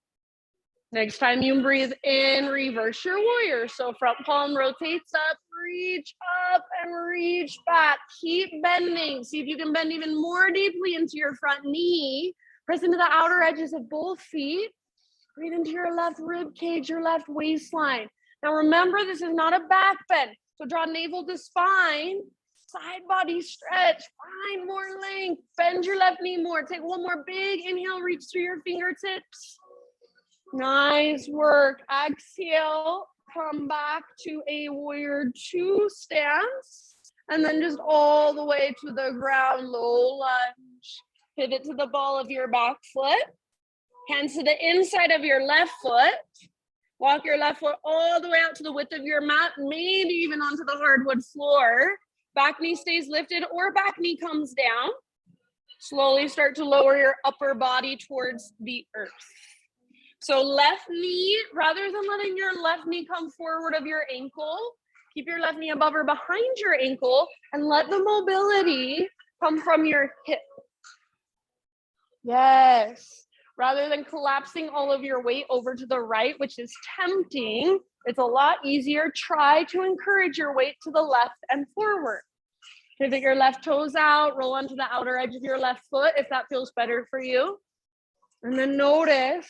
Speaker 1: Next time you breathe in, reverse your warrior. So front palm rotates up, reach up and reach back. Keep bending. See if you can bend even more deeply into your front knee. Press into the outer edges of both feet. Breathe into your left rib cage, your left waistline. Now remember, this is not a back bend. So draw navel to spine, side body stretch, find more length. Bend your left knee more. Take one more big inhale, reach through your fingertips. Nice work. Exhale, come back to a warrior two stance. And then just all the way to the ground, low lunge. Pivot to the ball of your back foot. Hands to the inside of your left foot. Walk your left foot all the way out to the width of your mat, maybe even onto the hardwood floor. Back knee stays lifted or back knee comes down. Slowly start to lower your upper body towards the earth. So left knee, rather than letting your left knee come forward of your ankle, keep your left knee above or behind your ankle and let the mobility come from your hip. Yes. Rather than collapsing all of your weight over to the right, which is tempting, it's a lot easier. Try to encourage your weight to the left and forward. Pivot your left toes out, roll onto the outer edge of your left foot if that feels better for you. And then notice,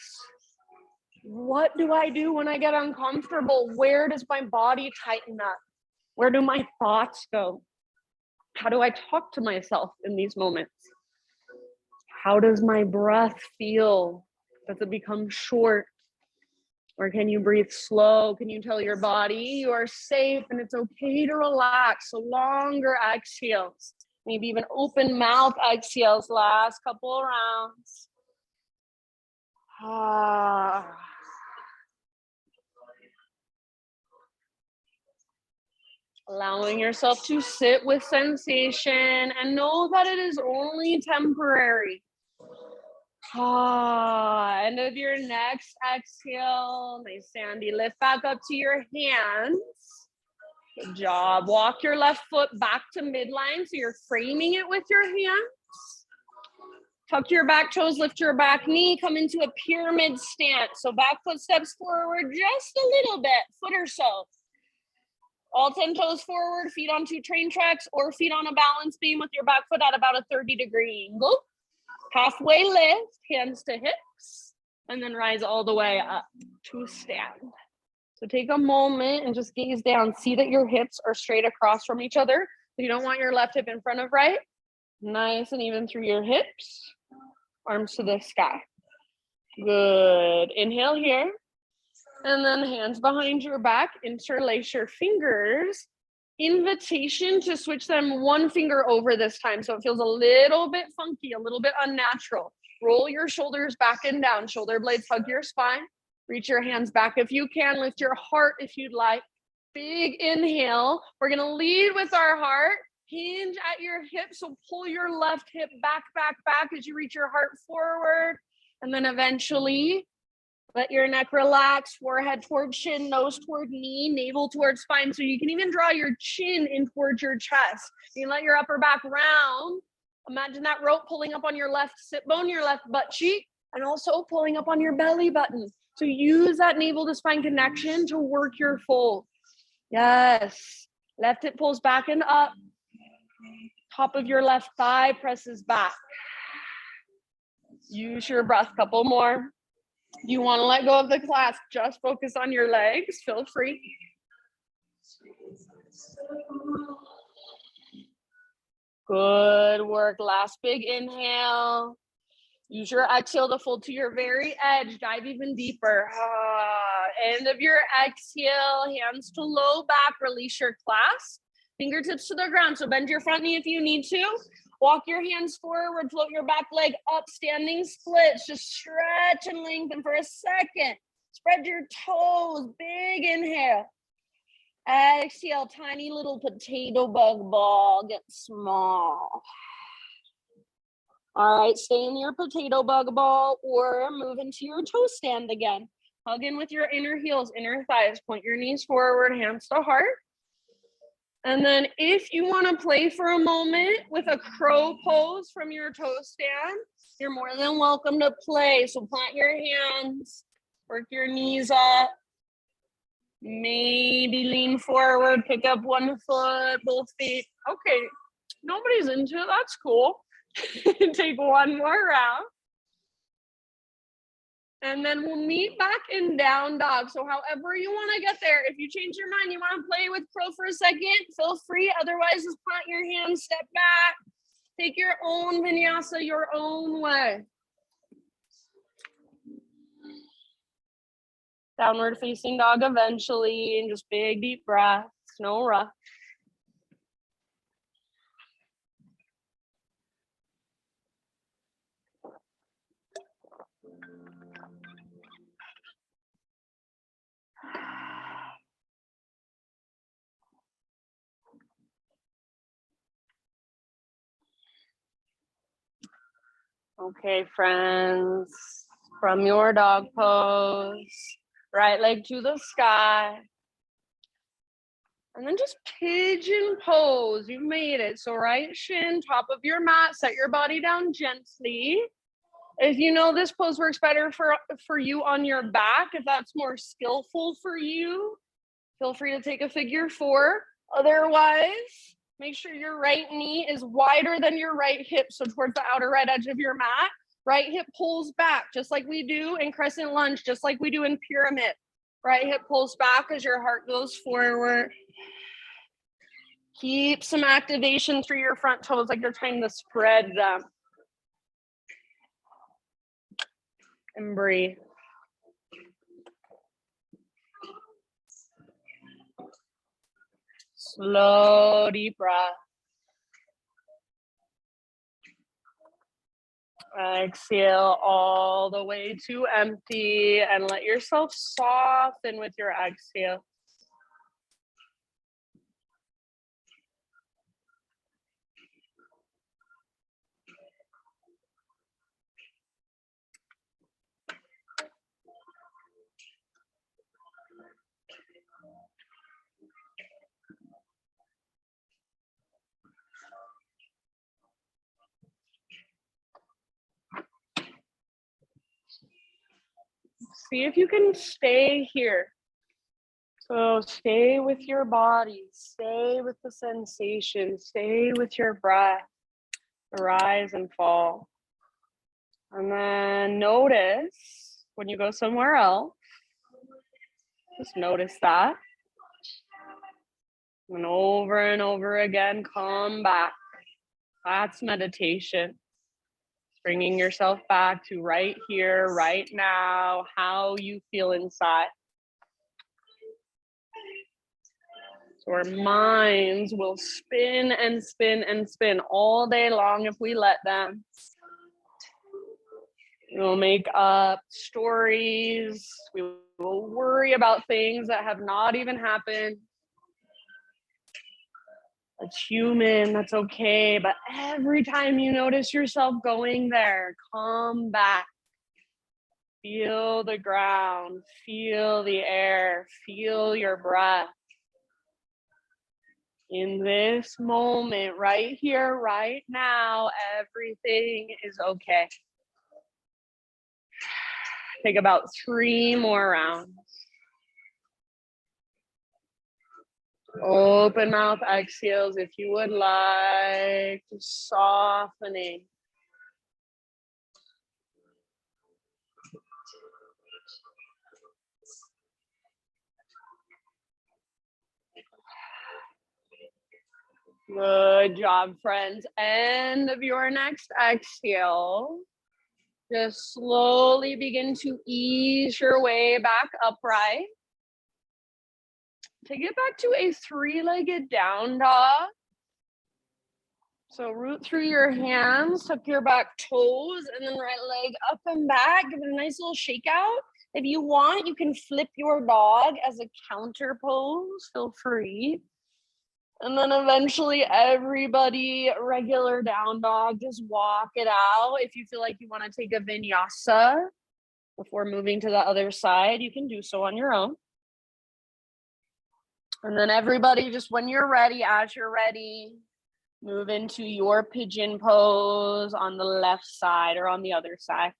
Speaker 1: what do I do when I get uncomfortable? Where does my body tighten up? Where do my thoughts go? How do I talk to myself in these moments? How does my breath feel? Does it become short? Or can you breathe slow? Can you tell your body you are safe and it's okay to relax? So longer exhales, maybe even open mouth exhales, last couple rounds. Allowing yourself to sit with sensation and know that it is only temporary. End of your next exhale. Nice, Sandy. Lift back up to your hands. Good job. Walk your left foot back to midline so you're framing it with your hands. Tuck your back toes, lift your back knee, come into a pyramid stance. So back foot steps forward just a little bit, foot or so. All 10 toes forward, feet onto train tracks or feet on a balance beam with your back foot at about a 30-degree angle. Halfway lift, hands to hips, and then rise all the way up to stand. So take a moment and just gaze down. See that your hips are straight across from each other. You don't want your left hip in front of right. Nice and even through your hips. Arms to the sky. Good. Inhale here. And then hands behind your back. Interlace your fingers. Invitation to switch them one finger over this time. So it feels a little bit funky, a little bit unnatural. Roll your shoulders back and down. Shoulder blades hug your spine. Reach your hands back if you can. Lift your heart if you'd like. Big inhale. We're going to lead with our heart. Hinge at your hips. So pull your left hip back, back, back as you reach your heart forward. And then eventually let your neck relax. Forehead toward chin, nose toward knee, navel towards spine. So you can even draw your chin in towards your chest. You can let your upper back round. Imagine that rope pulling up on your left sit bone, your left butt cheek, and also pulling up on your belly button. So use that navel to spine connection to work your fold. Yes. Left hip pulls back and up. Top of your left thigh presses back. Use your breath. Couple more. You want to let go of the clasp. Just focus on your legs. Feel free. Good work. Last big inhale. Use your exhale to fold to your very edge. Dive even deeper. End of your exhale. Hands to low back. Release your clasp. Fingertips to the ground. So bend your front knee if you need to. Walk your hands forward. Float your back leg up. Standing splits. Just stretch and lengthen for a second. Spread your toes. Big inhale. Exhale. Tiny little potato bug ball. Get small. All right, stay in your potato bug ball or move into your toe stand again. Hug in with your inner heels, inner thighs. Point your knees forward, hands to heart. And then if you want to play for a moment with a crow pose from your toe stand, you're more than welcome to play. So plant your hands, work your knees up. Maybe lean forward, pick up one foot, both feet. Okay, nobody's into it. That's cool. Take one more round. And then we'll meet back in down dog. So however you want to get there, if you change your mind, you want to play with crow for a second, feel free. Otherwise, just plant your hands, step back. Take your own vinyasa your own way. Downward facing dog eventually, and just big deep breaths, no rush. Okay, friends, from your dog pose, right leg to the sky. And then just pigeon pose. You made it. So right shin, top of your mat, set your body down gently. If you know this pose works better for you on your back, if that's more skillful for you, feel free to take a figure 4. Otherwise, make sure your right knee is wider than your right hip, so towards the outer right edge of your mat. Right hip pulls back, just like we do in crescent lunge, just like we do in pyramid. Right hip pulls back as your heart goes forward. Keep some activation through your front toes, like you're trying to spread them. And breathe. Slow, deep breath. Exhale all the way to empty and let yourself soften with your exhale. See if you can stay here. So stay with your body, stay with the sensation, stay with your breath, rise and fall. And then notice when you go somewhere else, just notice that. And over again, come back. That's meditation. Bringing yourself back to right here, right now, how you feel inside. So our minds will spin and spin and spin all day long if we let them. We'll make up stories. We will worry about things that have not even happened. That's human, that's okay. But every time you notice yourself going there, come back. Feel the ground, feel the air, feel your breath. In this moment, right here, right now, everything is okay. Take about 3 more rounds. Open mouth exhales if you would like, just softening. Good job, friends. End of your next exhale. Just slowly begin to ease your way back upright. Take it back to a 3-legged down dog. So root through your hands, tuck your back toes, and then right leg up and back. Give it a nice little shake out. If you want, you can flip your dog as a counter pose. Feel free. And then eventually everybody, regular down dog, just walk it out. If you feel like you want to take a vinyasa before moving to the other side, you can do so on your own. And then everybody, just when you're ready, as you're ready, move into your pigeon pose on the left side or on the other side.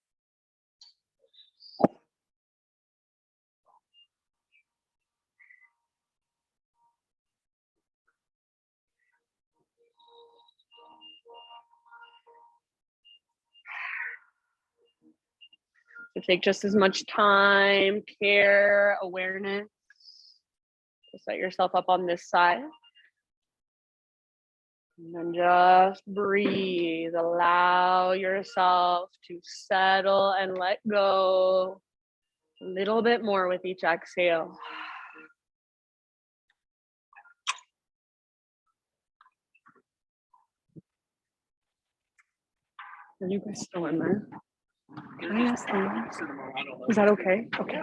Speaker 1: So take just as much time, care, awareness. Just set yourself up on this side. And then just breathe. Allow yourself to settle and let go a little bit more with each exhale. Are you guys still in there? Can I ask them? Is that okay? Okay.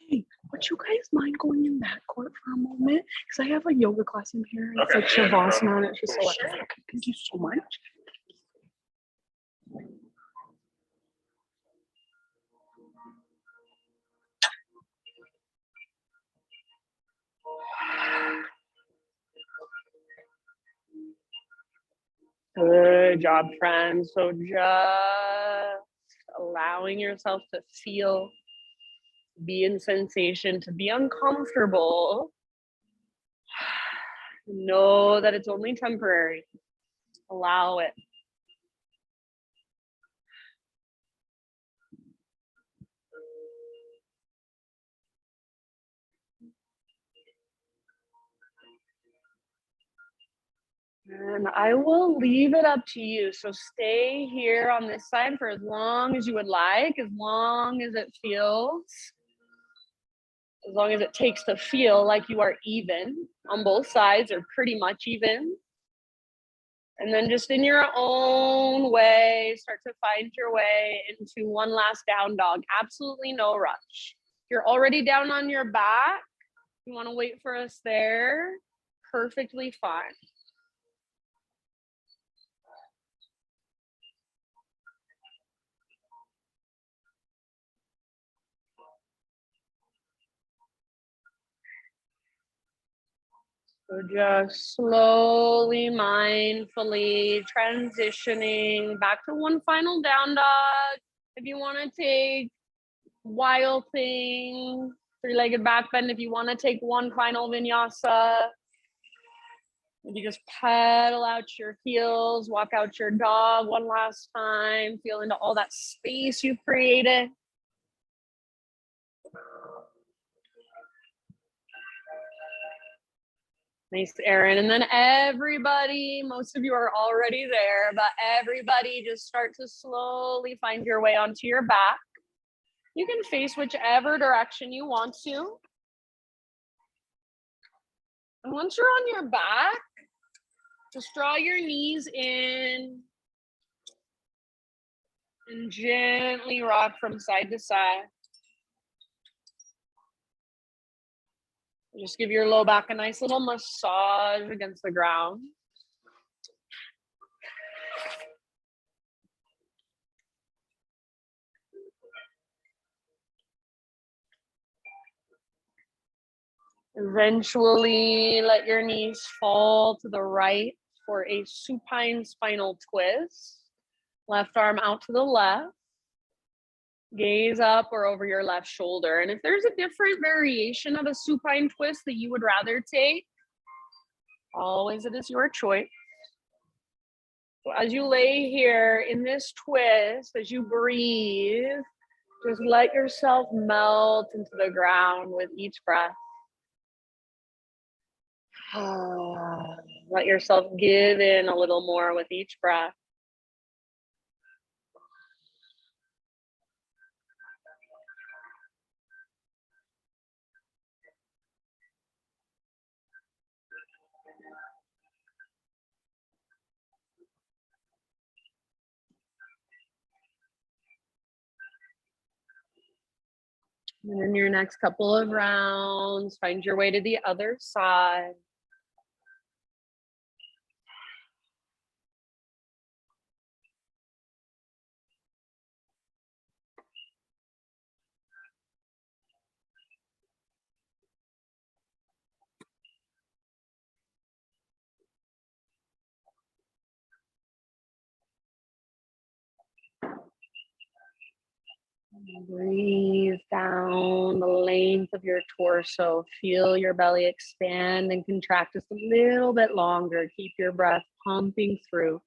Speaker 1: Hey, would you guys mind going in that court for a moment? Because I have a yoga class in here. It's like Shavasana, and it's just electric. Thank you so much. Good job, friends. So just allowing yourself to feel, be in sensation, to be uncomfortable. Know that it's only temporary. Allow it. And I will leave it up to you. So stay here on this side for as long as you would like, as long as it feels, as long as it takes to feel like you are even on both sides or pretty much even. And then just in your own way, start to find your way into one last down dog. Absolutely no rush. You're already down on your back. You want to wait for us there? Perfectly fine. So just slowly, mindfully transitioning back to one final down dog. If you want to take wild thing, three-legged back bend, if you want to take one final vinyasa, maybe just pedal out your heels, walk out your dog one last time, feel into all that space you've created. Nice, Erin. And then everybody, most of you are already there, but everybody just start to slowly find your way onto your back. You can face whichever direction you want to. And once you're on your back, just draw your knees in and gently rock from side to side. Just give your low back a nice little massage against the ground. Eventually, let your knees fall to the right for a supine spinal twist. Left arm out to the left. Gaze up or over your left shoulder. And if there's a different variation of a supine twist that you would rather take, always it is your choice. So as you lay here in this twist, as you breathe, just let yourself melt into the ground with each breath. Let yourself give in a little more with each breath. And in your next couple of rounds, find your way to the other side. Breathe down the length of your torso. Feel your belly expand and contract just a little bit longer. Keep your breath pumping through.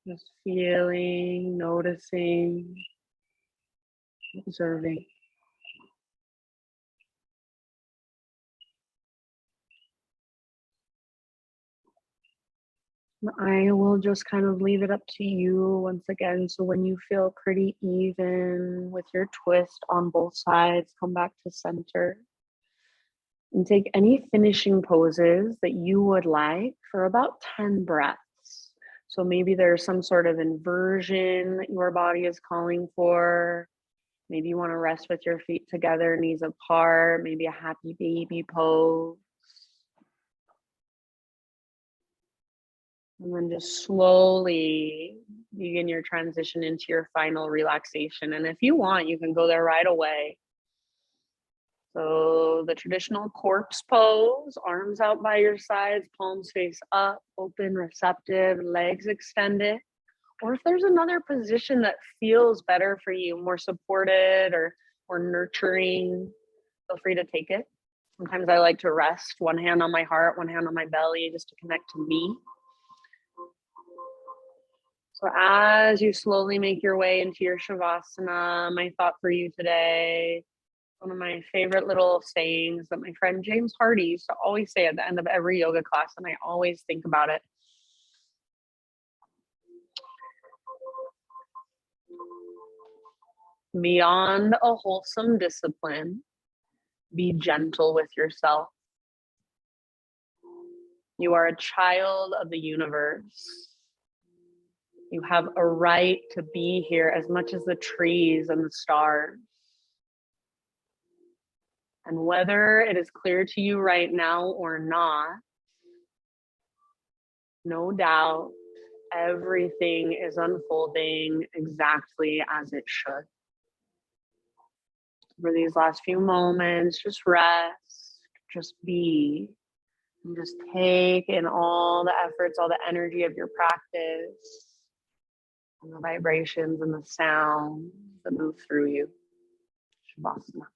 Speaker 1: Just feeling, noticing, observing. I will just kind of leave it up to you once again. So when you feel pretty even with your twist on both sides, come back to center and take any finishing poses that you would like for about 10 breaths. So maybe there's some sort of inversion that your body is calling for. Maybe you want to rest with your feet together, knees apart, maybe a happy baby pose. And then just slowly begin your transition into your final relaxation. And if you want, you can go there right away. So the traditional corpse pose, arms out by your sides, palms face up, open, receptive, legs extended. Or if there's another position that feels better for you, more supported or nurturing, feel free to take it. Sometimes I like to rest, one hand on my heart, one hand on my belly, just to connect to me. So as you slowly make your way into your Shavasana, my thought for you today, one of my favorite little sayings that my friend James Hardy used to always say at the end of every yoga class, and I always think about it. Beyond a wholesome discipline, be gentle with yourself. You are a child of the universe. You have a right to be here as much as the trees and the stars. And whether it is clear to you right now or not, no doubt, everything is unfolding exactly as it should. For these last few moments, just rest, just be, and just take in all the efforts, all the energy of your practice, and the vibrations and the sounds that move through you. Shavasana.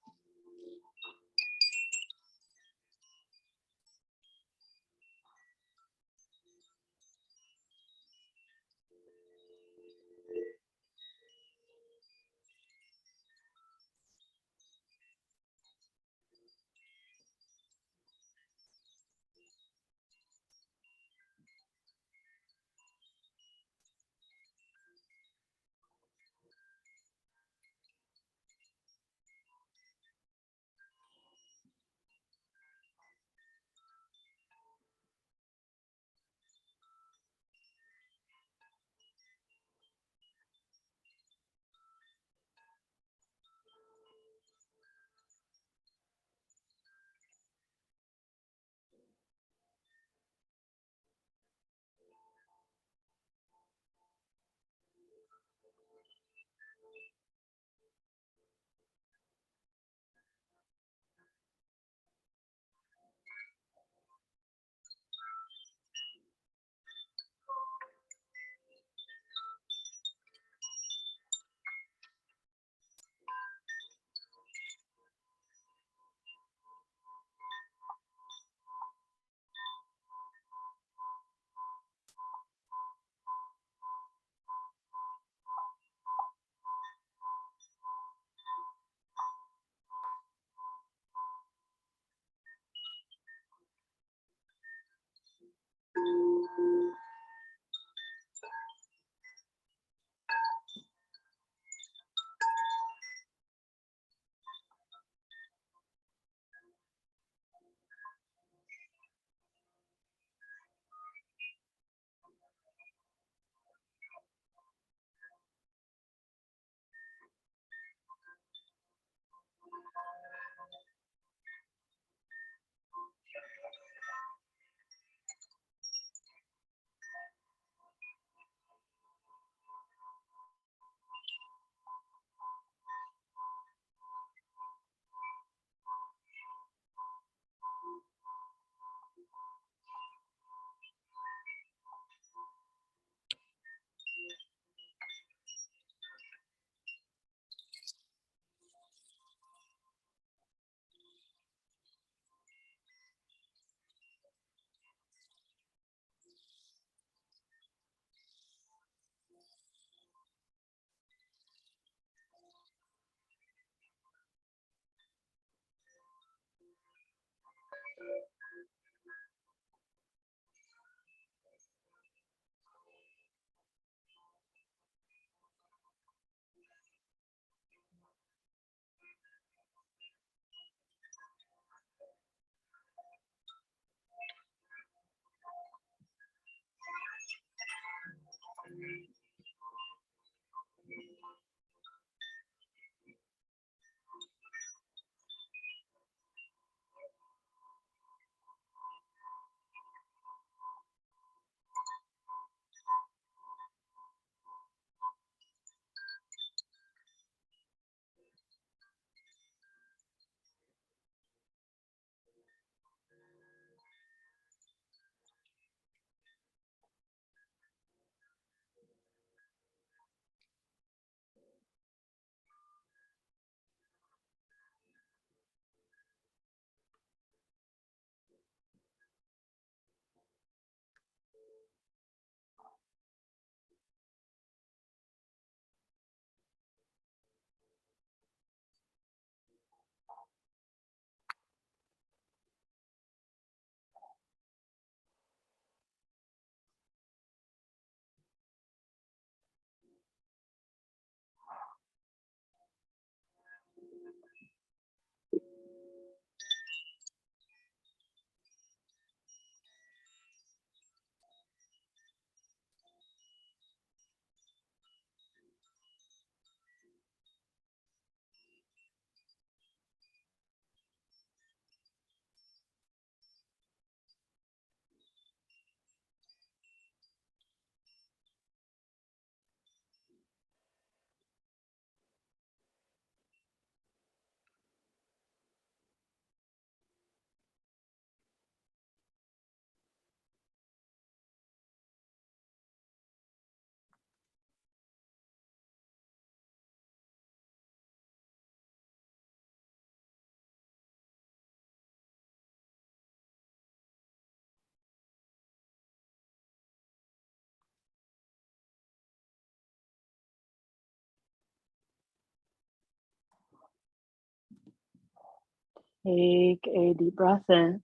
Speaker 1: Take a deep breath in.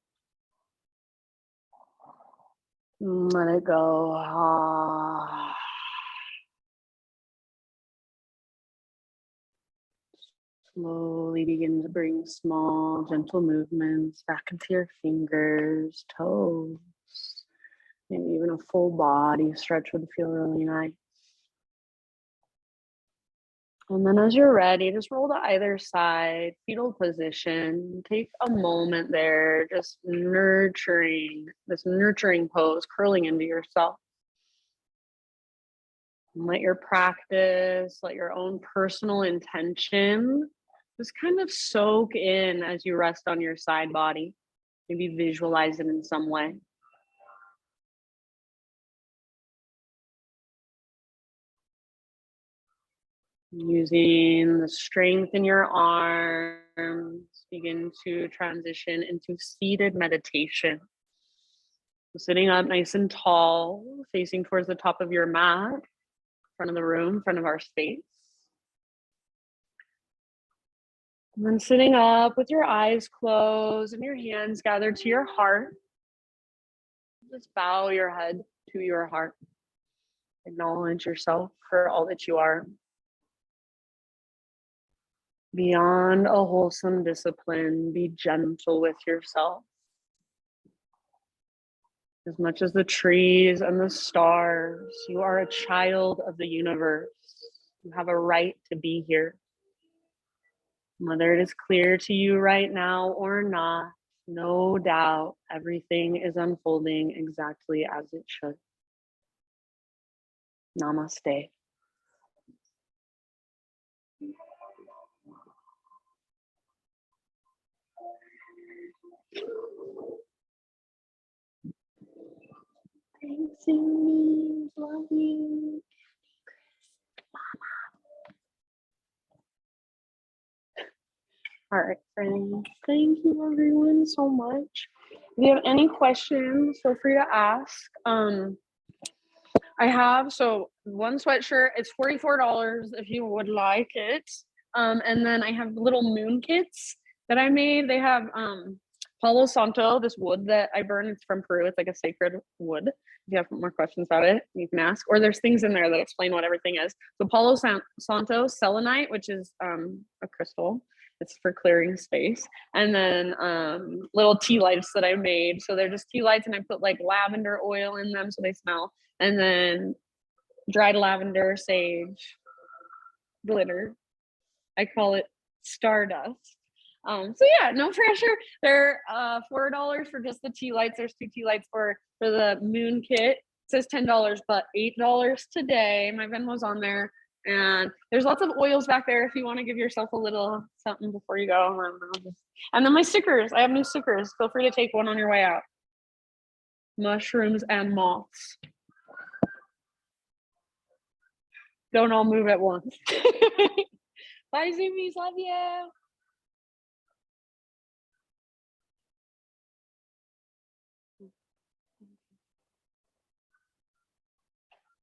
Speaker 1: Let it go. Slowly begin to bring small, gentle movements back into your fingers, toes. Maybe even a full body stretch would feel really nice. And then as you're ready, just roll to either side, fetal position. Take a moment there, just nurturing, this nurturing pose, curling into yourself. And let your practice, let your own personal intention just kind of soak in as you rest on your side body. Maybe visualize it in some way. Using the strength in your arms, begin to transition into seated meditation. So sitting up nice and tall, facing towards the top of your mat, front of the room, front of our space. And then sitting up with your eyes closed and your hands gathered to your heart. Just bow your head to your heart. Acknowledge yourself for all that you are. Beyond a wholesome discipline, be gentle with yourself. As much as the trees and the stars, you are a child of the universe. You have a right to be here. Whether it is clear to you right now or not, no doubt everything is unfolding exactly as it should. Namaste. Thanks, Amy. Love you. All right, friends. Thank you, everyone, so much. If you have any questions, feel free to ask. I have one sweatshirt. It's $44 if you would like it. And then I have little moon kits that I made. They have Palo Santo, this wood that I burn. It's from Peru. It's like a sacred wood. If you have more questions about it, you can ask. Or there's things in there that explain what everything is. So Palo Santo selenite, which is a crystal. It's for clearing space. And then little tea lights that I made. So they're just tea lights, and I put like lavender oil in them so they smell. And then dried lavender, sage, glitter. I call it stardust. So yeah, no pressure. They're $4 for just the tea lights. There's 2 tea lights for the moon kit. It says $10, but $8 today. My Venmo's on there. And there's lots of oils back there if you want to give yourself a little something before you go. And then my stickers. I have new stickers. Feel free to take one on your way out. Mushrooms and moths. Don't all move at once. Bye, Zoomies. Love you.